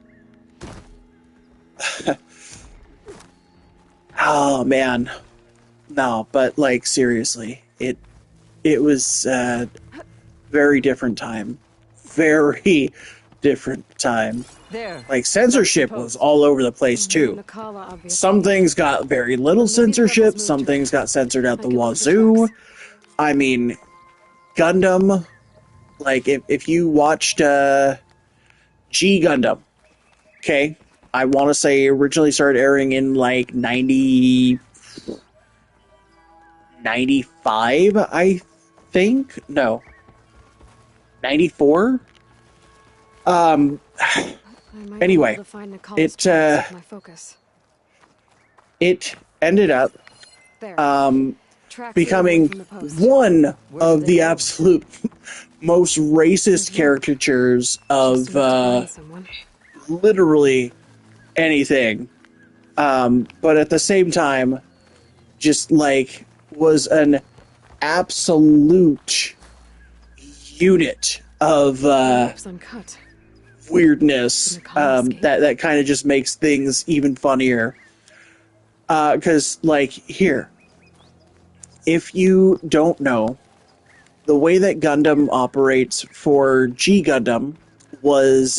Oh, man. No, but, like, seriously, it was a very different time. Very different time. There. Like, censorship was all over the place, too. Nakala, obviously. Some things got very little censorship, some things got censored out the wazoo. I mean, Gundam, like, if you watched G Gundam, okay, I want to say originally started airing in, like, 95, I think? No. 94? Anyway, it ended up becoming one of the absolute most racist caricatures of literally anything. But at the same time, just like was an absolute unit of weirdness that kind of just makes things even funnier. Because, like, here, if you don't know, the way that Gundam operates for G Gundam was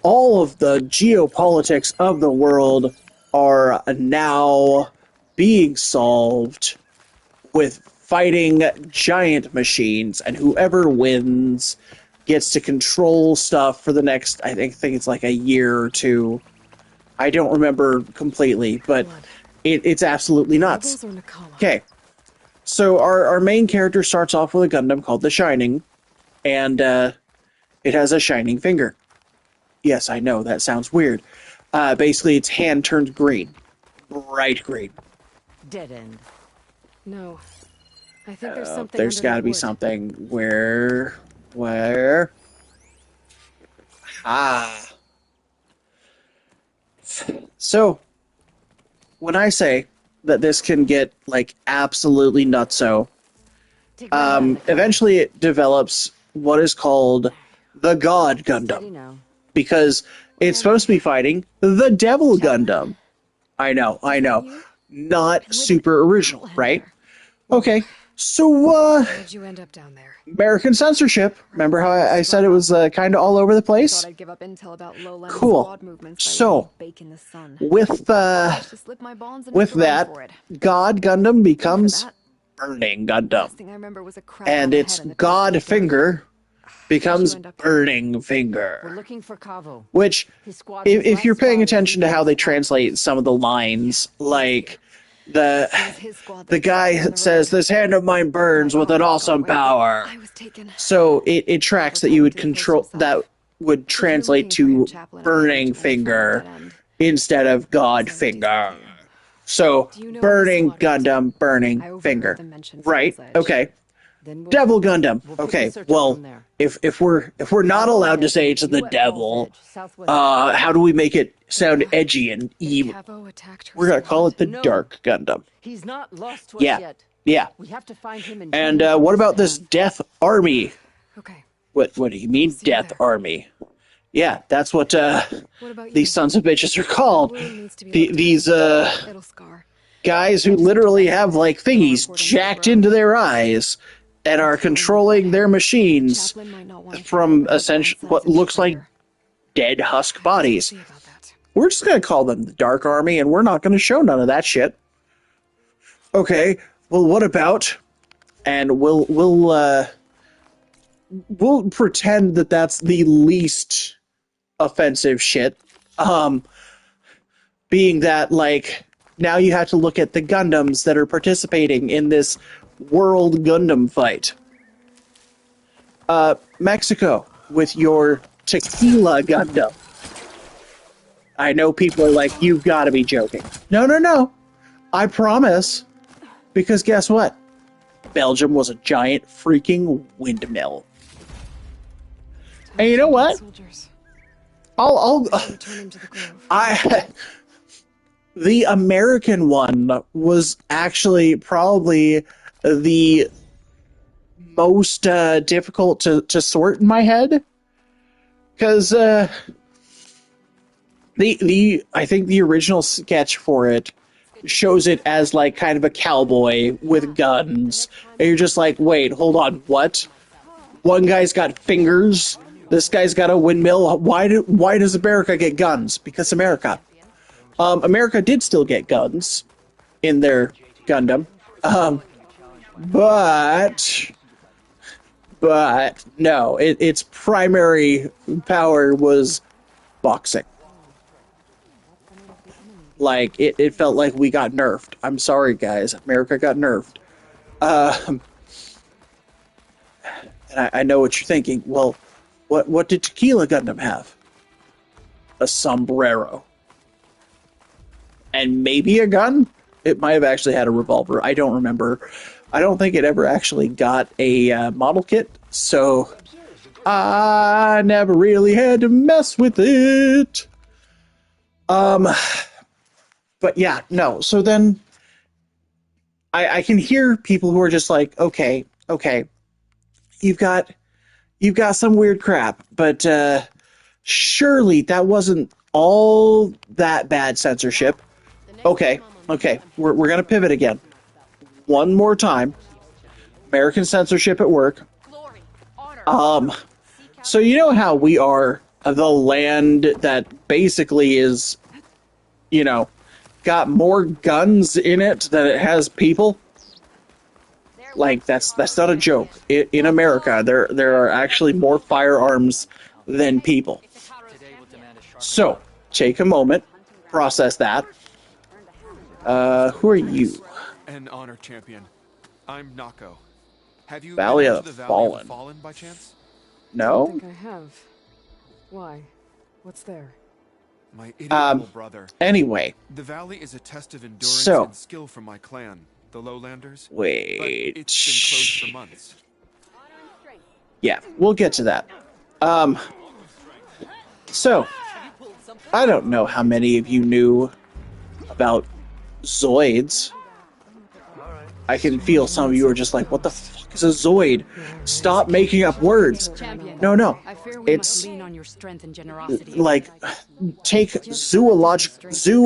all of the geopolitics of the world are now being solved with fighting giant machines, and whoever wins gets to control stuff for the next, I think it's like a year or two. I don't remember completely, but it's absolutely nuts. Okay, so our main character starts off with a Gundam called the Shining, and it has a shining finger. Yes, I know, that sounds weird. Basically, its hand turns green. Bright green. Dead end. No. I think there's something there's got to be something. Where? So, when I say that this can get, like, absolutely nutso, eventually it develops what is called the God Gundam. Because it's supposed to be fighting the Devil Gundam. I know. Not super original, right? Okay, so, How did you end up down there? American censorship. Remember how I said it was kind of all over the place? Thought I'd give up intel about lowland Cool. squad movements by So, baking the sun. with that, God Gundam becomes Burning Gundam. Thing I remember was a crack And on the its head and the God Finger becomes Burning Finger. We're looking for Kavo. Which, if you're paying attention to how they translate some of the lines, like the guy says, "This hand of mine burns with an awesome power." So it tracks that you would control, that would translate to Burning Finger instead of God Finger. So, Burning Gundam, Burning Finger. Right, okay. Devil Gundam. Okay, well, if we're not allowed to say it's the devil, how do we make it sound edgy and evil? We're gonna call it the Dark Gundam. He's not lost to us yet. Yeah. We have to find him And what about this Death Army? Okay. What do you mean, Death Army? Yeah, that's what these sons of bitches are called. These guys who literally have, like, thingies jacked into their eyes and are controlling their machines from essentially what looks like dead husk bodies. We're just gonna call them the Dark Army, and we're not gonna show none of that shit. Okay, well, what about? And we'll pretend that that's the least offensive shit. Being that, like, now you have to look at the Gundams that are participating in this World Gundam fight. Mexico, with your Tequila Gundam. I know people are like, you've got to be joking. No. I promise. Because guess what? Belgium was a giant freaking windmill. And you know what? The American one was actually probably the most difficult to sort in my head. Because I think the original sketch for it shows it as like kind of a cowboy with guns. And you're just like, wait, hold on, what? One guy's got fingers, this guy's got a windmill. Why does America get guns? Because America. America did still get guns in their Gundam. But no, its primary power was boxing. Like, it felt like we got nerfed. I'm sorry, guys. America got nerfed. And I know what you're thinking. Well, what did Tequila Gundam have? A sombrero. And maybe a gun? It might have actually had a revolver. I don't remember. I don't think it ever actually got a model kit, so I never really had to mess with it. But yeah, no. So then I can hear people who are just like, okay, you've got some weird crap, but surely that wasn't all that bad censorship. Okay, we're gonna pivot again. One more time. American censorship at work. So you know how we are the land that basically is, got more guns in it than it has people? Like, that's not a joke. In America, there are actually more firearms than people. So, take a moment, process that. Who are you? An honor champion. I'm Nako. Have you Valley been of to the the Valley of the Fallen. Fallen by chance? No? I think I have. Why? What's there? My idiot little brother. Anyway. The valley is a test of endurance So. and skill for my clan, the Lowlanders. Wait. But it's been closed for months. Yeah, we'll get to that. So, I don't know how many of you knew about Zoids. I can feel some of you are just like, what the fuck is a Zoid? Stop making up words. No. It's like, take zoo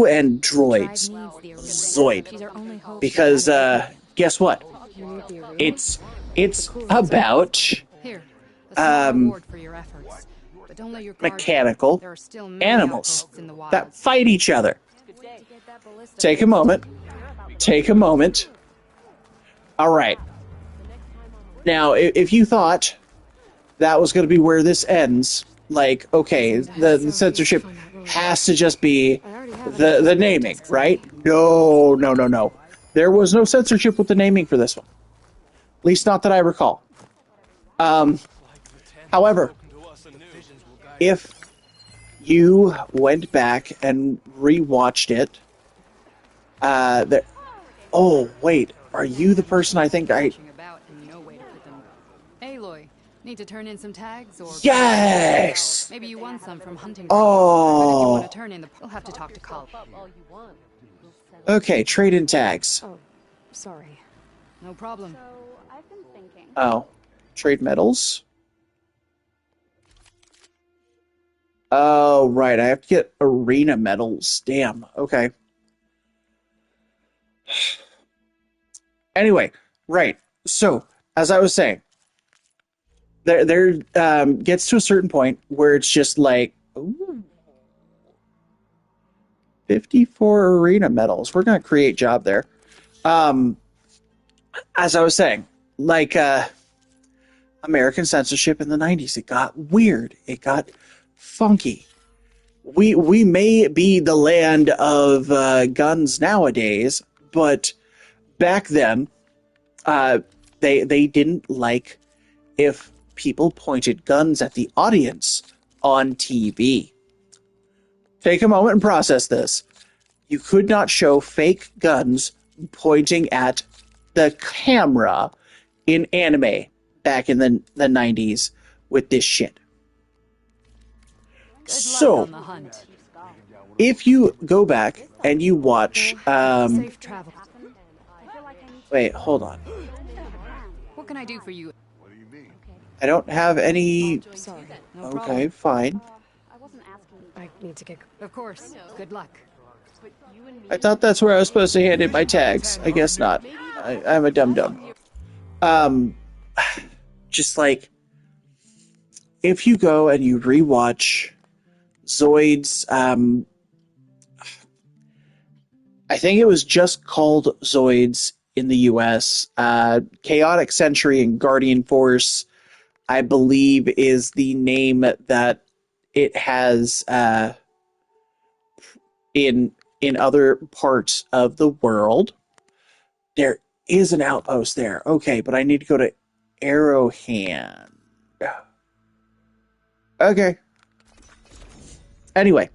and droids. Zoid. Because, guess what? It's about mechanical animals that fight each other. Take a moment. All right. Now, if you thought that was going to be where this ends, like, okay, the censorship has to just be the naming, right? No. There was no censorship with the naming for this one. At least not that I recall. However, if you went back and rewatched it, oh, wait. Are you the person I think I... Aloy, need to turn in some tags or... Yes! Maybe you won some from hunting. Oh. But if you want to turn in you'll have to talk to Col. Okay, trade in tags. Oh, sorry. No problem. So, I've been thinking. Oh, trade medals? Oh, right, I have to get arena medals. Damn, okay. Anyway, right. So, as I was saying, there gets to a certain point where it's just like, ooh, 54 arena medals. We're going to create job there. As I was saying, like American censorship in the 90s, it got weird. It got funky. We may be the land of guns nowadays, but back then, they didn't like if people pointed guns at the audience on TV. Take a moment and process this. You could not show fake guns pointing at the camera in anime back in the 90s with this shit. So, if you go back and you watch... Safe travel. Wait, hold on. What can I do for you? I don't have any... Sorry. No Okay, problem. fine. I need to get... Of course. Good luck. I thought that's where I was supposed to hand in my tags. I guess not. I'm a dum-dum. Just like, if you go and you rewatch Zoid's, I think it was just called Zoids in the US. Chaotic Century and Guardian Force, I believe, is the name that it has in other parts of the world. There is an outpost there. Okay, but I need to go to Arrowhand. Okay. Anyway,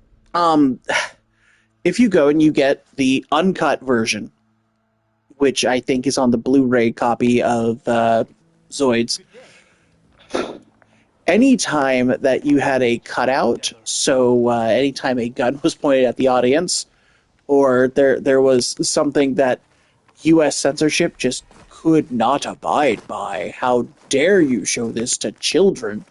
if you go and you get the uncut version, which I think is on the Blu-ray copy of Zoids, anytime that you had a cutout, so anytime a gun was pointed at the audience, or there was something that U.S. censorship just could not abide by, how dare you show this to children,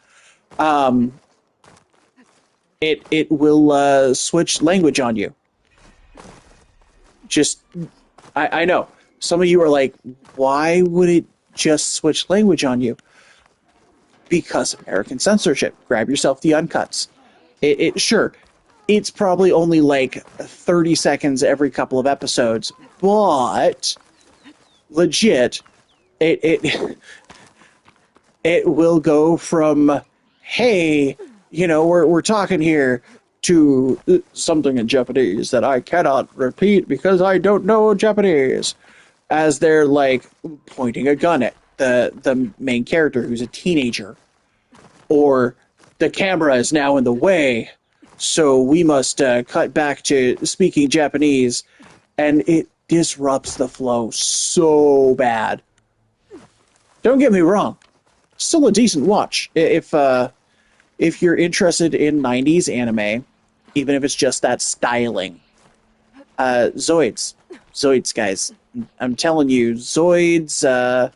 it will switch language on you. Just, I know. Some of you are like, why would it just switch language on you? Because American censorship. Grab yourself the uncuts. Sure, it's probably only like 30 seconds every couple of episodes, but legit, it will go from, hey, we're talking here, to something in Japanese that I cannot repeat because I don't know Japanese, as they're like pointing a gun at the main character who's a teenager, or the camera is now in the way, so we must cut back to speaking Japanese, and it disrupts the flow so bad. Don't get me wrong, still a decent watch if you're interested in 90s anime, even if it's just that styling. Zoids, guys, I'm telling you, Zoids.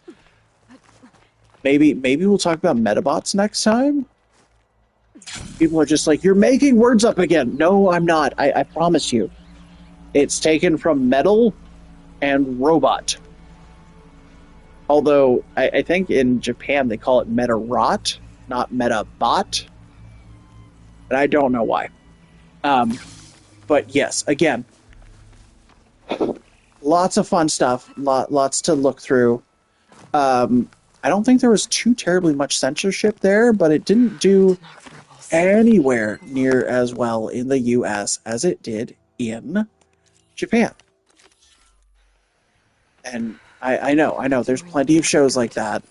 Maybe we'll talk about Metabots next time. People are just like, you're making words up again. No, I'm not. I promise you. It's taken from metal and robot. Although, I think in Japan they call it meta-rot, not meta-bot. And I don't know why. But yes, again, lots of fun stuff. Lots to look through. I don't think there was too terribly much censorship there, but it didn't do anywhere near as well in the US as it did in Japan. And I know, there's plenty of shows like that.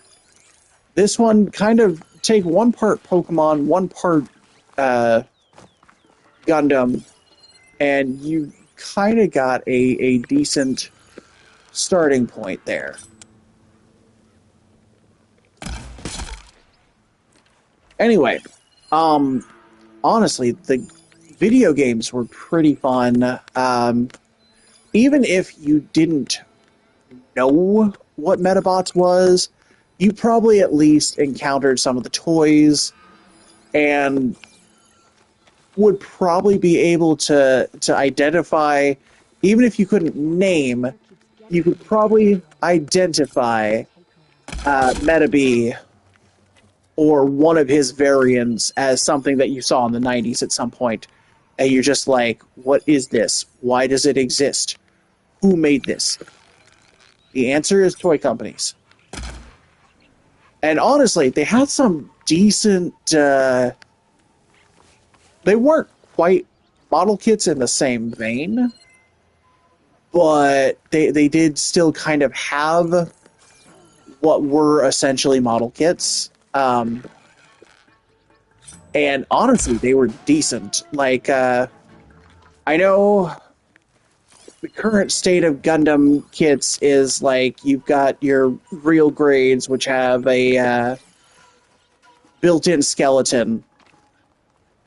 This one kind of take one part Pokemon, one part Gundam, and you kind of got a decent starting point there. Anyway, honestly, the video games were pretty fun. Even if you didn't know what Metabots was, you probably at least encountered some of the toys and would probably be able to identify, even if you couldn't name, you could probably identify Metabee or one of his variants as something that you saw in the 90s at some point. And you're just like, what is this? Why does it exist? Who made this? The answer is toy companies. And honestly, they had some decent... they weren't quite model kits in the same vein, but they did still kind of have what were essentially model kits. And honestly, they were decent. Like, I know the current state of Gundam kits is like you've got your real grades, which have a built-in skeleton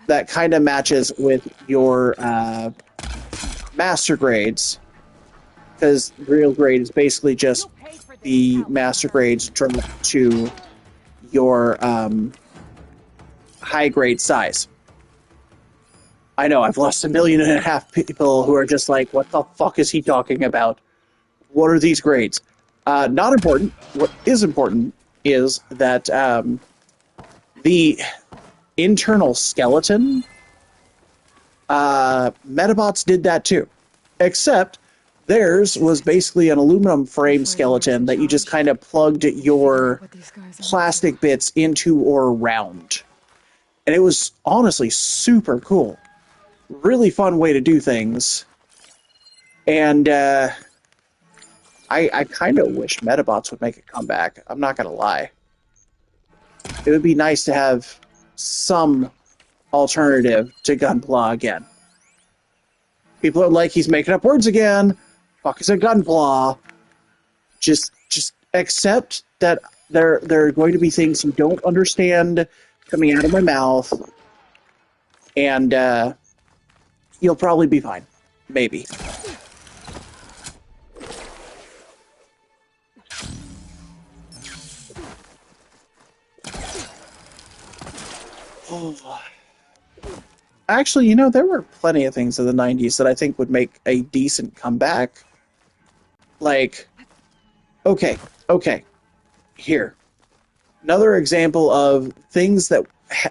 that kind of matches with your master grades, because real grade is basically just the master grades dropped to your high-grade size. I know, I've lost 1.5 million people who are just like, what the fuck is he talking about? What are these grades? Not important. What is important is that the internal skeleton, Metabots did that too. Except theirs was basically an aluminum frame skeleton that you just kind of plugged your plastic bits into or around. And it was honestly super cool. Really fun way to do things. And I kind of wish Metabots would make a comeback. I'm not going to lie. It would be nice to have some alternative to Gunpla again. People are like, he's making up words again. Fuck is a Gunpla? Just accept that there are going to be things you don't understand coming out of my mouth, and you'll probably be fine. Maybe. Oh. Actually, you know, there were plenty of things in the 90s that I think would make a decent comeback. Like, okay. Here. Another example of things that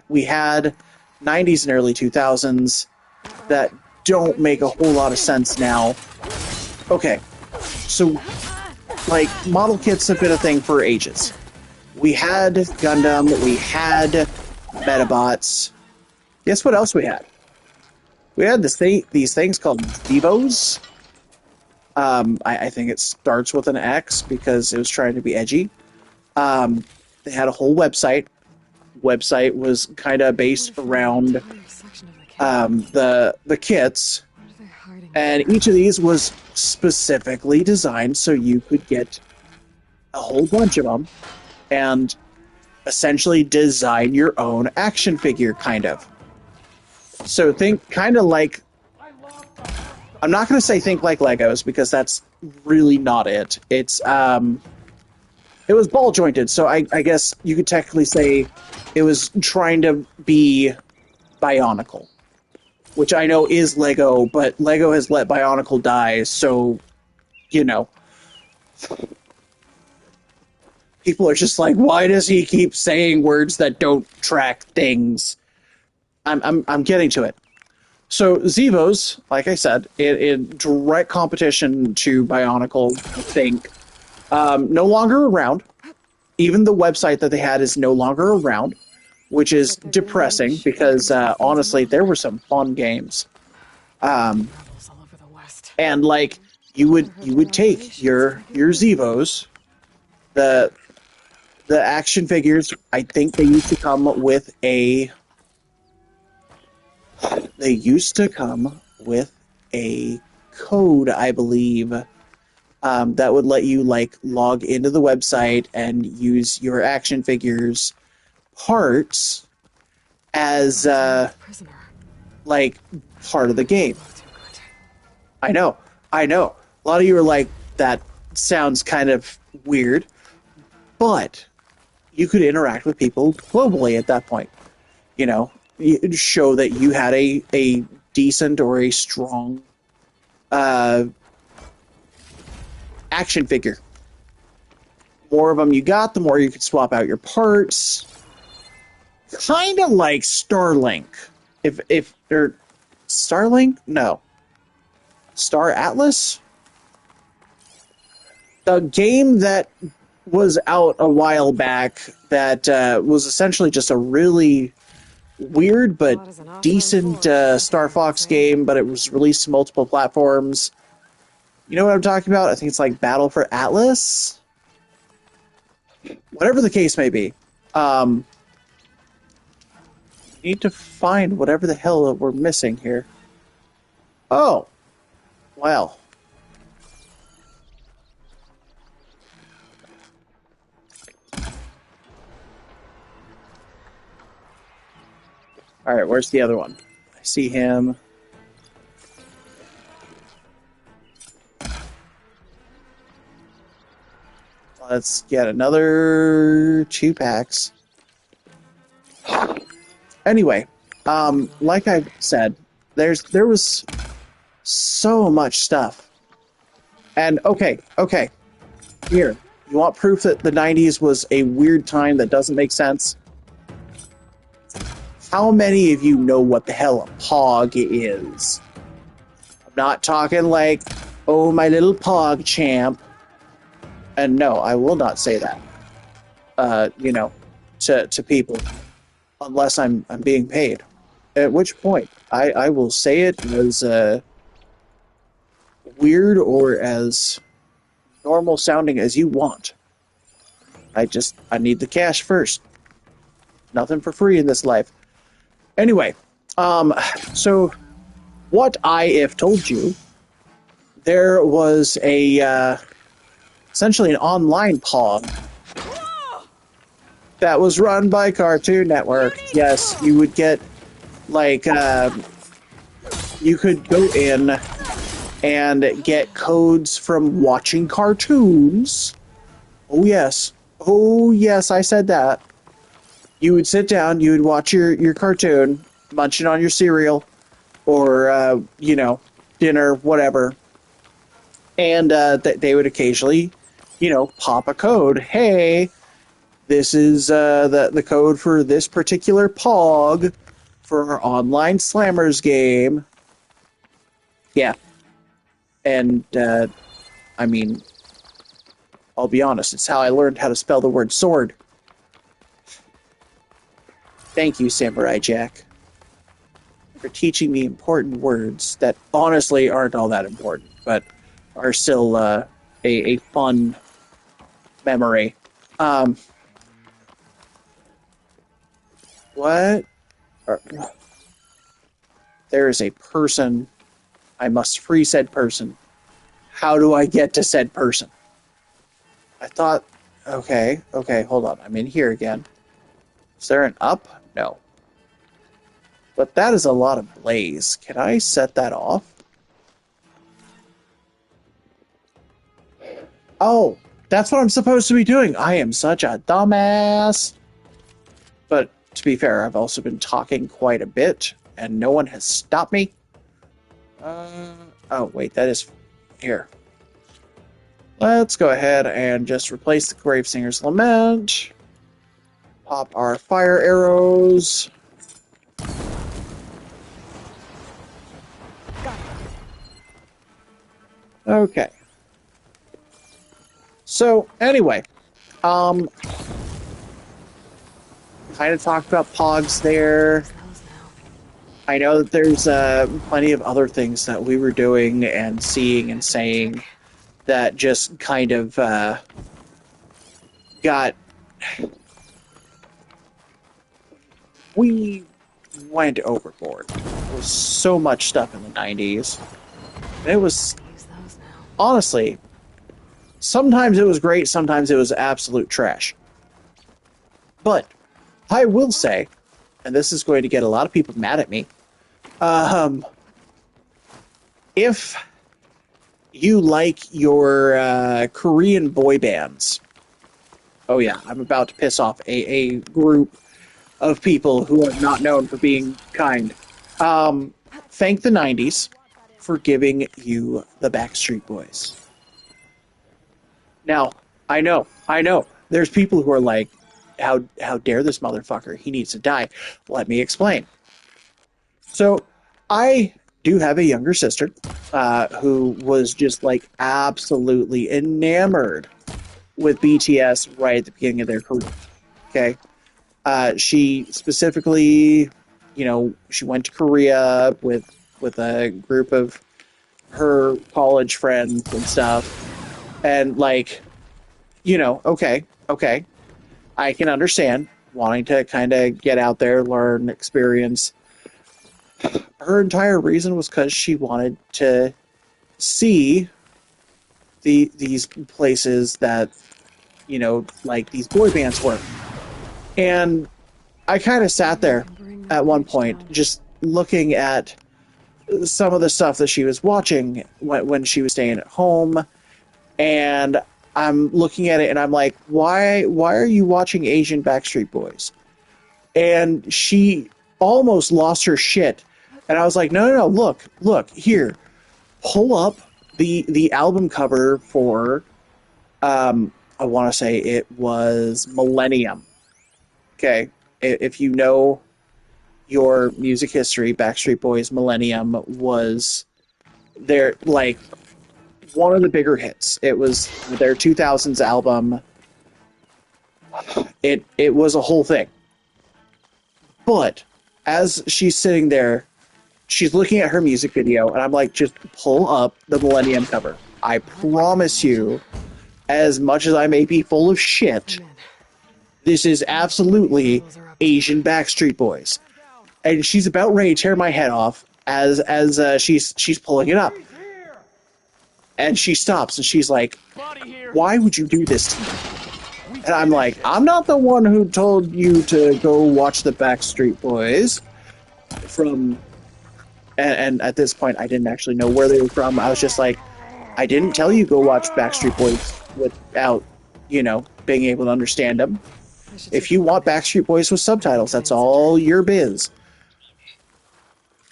we had 90s and early 2000s that don't make a whole lot of sense now. Okay. So, like, model kits have been a thing for ages. We had Gundam, we had Metabots. Guess what else we had? We had these things called Devos. I think it starts with an X because it was trying to be edgy. They had a whole website. Website was kind of based around the kits, and each of these was specifically designed so you could get a whole bunch of them and essentially design your own action figure, kind of. So think kind of like, I'm not going to say think like Legos because that's really not it. It was ball jointed, so I guess you could technically say it was trying to be Bionicle, which I know is Lego, but Lego has let Bionicle die, so, you know. People are just like, why does he keep saying words that don't track things? I'm getting to it. So Zevos, like I said, in direct competition to Bionicle, I think, no longer around. Even the website that they had is no longer around, which is depressing because honestly, there were some fun games. And like you would take your Zevos, the action figures. I think they used to come with a code, I believe, that would let you like log into the website and use your action figures parts as like part of the game. I know. A lot of you are like, that sounds kind of weird, but you could interact with people globally at that point. You know, show that you had a decent or a strong action figure. More of them you got, the more you could swap out your parts. Kind of like Starlink. Or Starlink? No. Star Atlas? The game that was out a while back that was essentially just a really weird but decent Star Fox game, but it was released to multiple platforms. You know what I'm talking about? I think it's like Battle for Atlas? Whatever the case may be. Need to find whatever the hell that we're missing here. Oh. Well. Alright, where's the other one? I see him. Let's get another 2 packs. Anyway, like I said, there was so much stuff. And okay, here. You want proof that the 90s was a weird time that doesn't make sense? How many of you know what the hell a pog is? I'm not talking like, oh, my little pog champ. And no, I will not say that. To people, unless I'm being paid. At which point, I will say it as weird or as normal sounding as you want. I need the cash first. Nothing for free in this life. Anyway, so what I have told you, there was essentially an online pog that was run by Cartoon Network. Yes, you would get, like, you could go in and get codes from watching cartoons. Oh yes, I said that. You would sit down, you would watch your cartoon, munching on your cereal, or, dinner, whatever. And they would occasionally, pop a code. Hey, this is the code for this particular POG for our online Slammers game. Yeah. And, I mean, I'll be honest, it's how I learned how to spell the word sword. Thank you, Samurai Jack, for teaching me important words that honestly aren't all that important, but are still a fun memory. What? There is a person. I must free said person. How do I get to said person? I thought, okay, hold on. I'm in here again. Is there an up? No. But that is a lot of blaze. Can I set that off? Oh, that's what I'm supposed to be doing. I am such a dumbass. But to be fair, I've also been talking quite a bit, and no one has stopped me. Oh, wait, that is here. Let's go ahead and just replace the Gravesinger's Lament. Pop our fire arrows. Okay. So, anyway, kind of talked about Pogs there. I know that there's plenty of other things that we were doing and seeing and saying that just kind of got... We went overboard. There was so much stuff in the 90s. It was... Honestly, sometimes it was great, sometimes it was absolute trash. But I will say, and this is going to get a lot of people mad at me, if you like your Korean boy bands, oh yeah, I'm about to piss off a group of people who are not known for being kind. Thank the 90s for giving you the Backstreet Boys. Now, I know, there's people who are like, how dare this motherfucker? He needs to die. Let me explain. So, I do have a younger sister who was just like absolutely enamored with BTS right at the beginning of their career. Okay? She specifically, she went to Korea with a group of her college friends and stuff. And okay, I can understand wanting to kind of get out there, learn, experience. Her entire reason was because she wanted to see these places that, like these boy bands were. And I kind of sat there at one point just looking at some of the stuff that she was watching when she was staying at home, and I'm looking at it and I'm like, why are you watching Asian Backstreet Boys? And she almost lost her shit. And I was like, no, look, here. Pull up the album cover for, I want to say it was Millennium. Okay, if you know your music history, Backstreet Boys Millennium was their, like, one of the bigger hits. It was their 2000s album. It was a whole thing. But as she's sitting there, she's looking at her music video, and I'm like, just pull up the Millennium cover. I promise you, as much as I may be full of shit, this is absolutely Asian Backstreet Boys. And she's about ready to tear my head off as she's pulling it up. And she stops, and she's like, why would you do this to me? And I'm like, I'm not the one who told you to go watch the Backstreet Boys from... And at this point, I didn't actually know where they were from. I was just like, I didn't tell you go watch Backstreet Boys without, being able to understand them. If you want Backstreet Boys with subtitles, that's all your biz.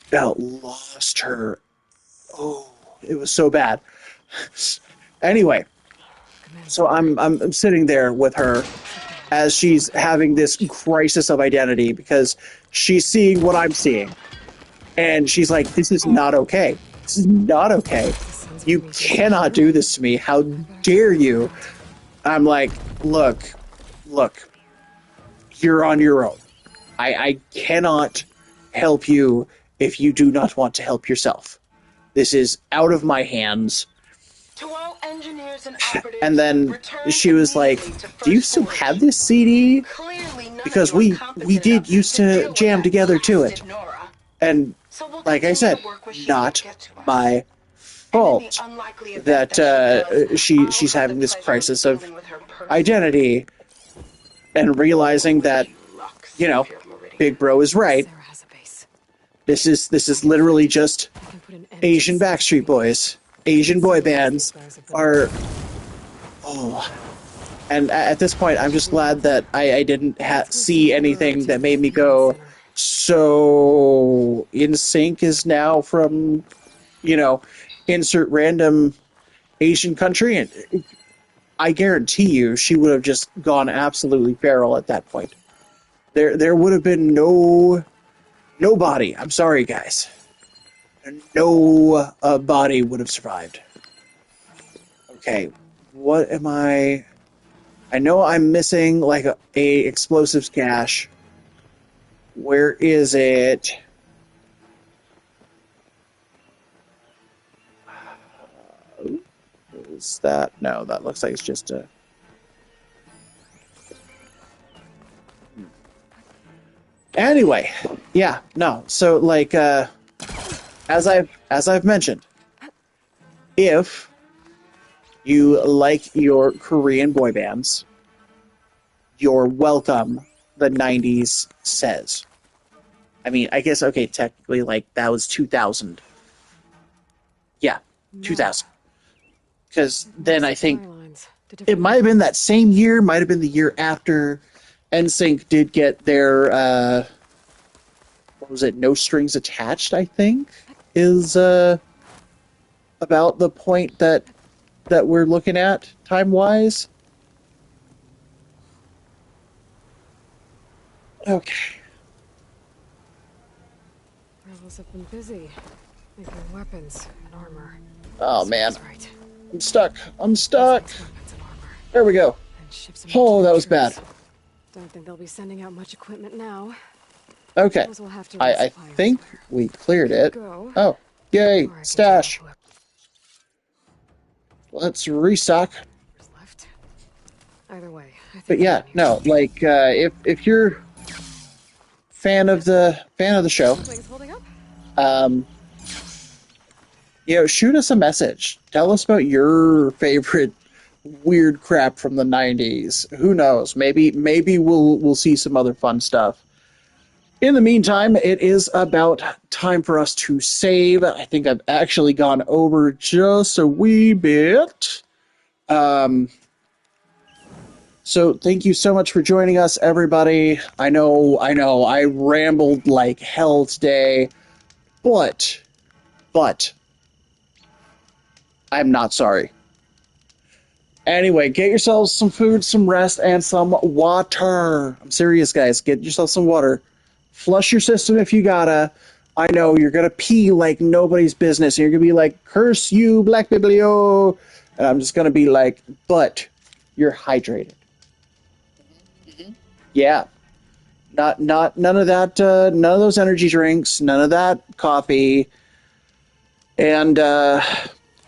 About lost her. Oh, it was so bad. Anyway, so I'm sitting there with her as she's having this crisis of identity because she's seeing what I'm seeing. And she's like, this is not okay. This is not okay. You cannot do this to me. How dare you? I'm like, look, you're on your own. I cannot help you if you do not want to help yourself. This is out of my hands. To all engineers and operatives, and then she was like, do you still have this CD? Because we did used to jam together to it. And like I said, not my fault that she's having this crisis of identity and realizing that, Big Bro is right. This is literally just Asian Backstreet Boys. Asian boy bands are... Oh. And at this point, I'm just glad that I didn't see anything that made me go... So, NSYNC is now from, insert random Asian country. And I guarantee you she would have just gone absolutely feral at that point. There would have been nobody. I'm sorry, guys. No body would have survived. Okay, what am I... I know I'm missing, like, a explosives cache. Where is it? Is that... No, that looks like it's just a... Anyway, yeah, no. So, like, as I've mentioned, if you like your Korean boy bands, you're welcome, the 90s says. I mean, I guess, okay, technically, like, that was 2000. Yeah, 2000. Because then I think it might have been that same year, might have been the year after NSYNC did get their, what was it, No Strings Attached, I think, is about the point that we're looking at, time-wise. Okay. Rebels have been busy making weapons and armor. Oh, man. I'm stuck. There we go. Oh, that was bad. Don't think they'll be sending out much equipment now. Okay. I think we cleared it. Oh, yay, stash. Let's restock. Either way, but yeah, no, like if you're fan of the show, shoot us a message. Tell us about your favorite weird crap from the 90s. Who knows? Maybe we'll see some other fun stuff. In the meantime, it is about time for us to save. I think I've actually gone over just a wee bit. So thank you so much for joining us, everybody. I know, I rambled like hell today, but I'm not sorry. Anyway, get yourselves some food, some rest, and some water. I'm serious, guys. Get yourself some water. Flush your system if you gotta. I know you're gonna pee like nobody's business. And you're gonna be like, curse you, Black Biblio. And I'm just gonna be like, but you're hydrated. Yeah. None of that, none of those energy drinks, none of that coffee. And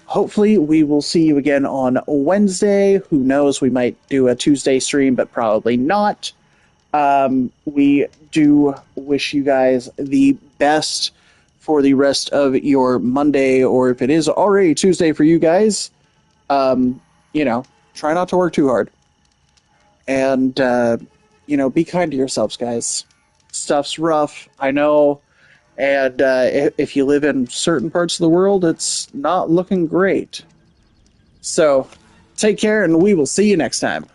hopefully we will see you again on Wednesday. Who knows? We might do a Tuesday stream, but probably not. We do wish you guys the best for the rest of your Monday, or if it is already Tuesday for you guys, try not to work too hard. And, be kind to yourselves, guys. Stuff's rough, I know. And if you live in certain parts of the world, it's not looking great. So, take care, and we will see you next time.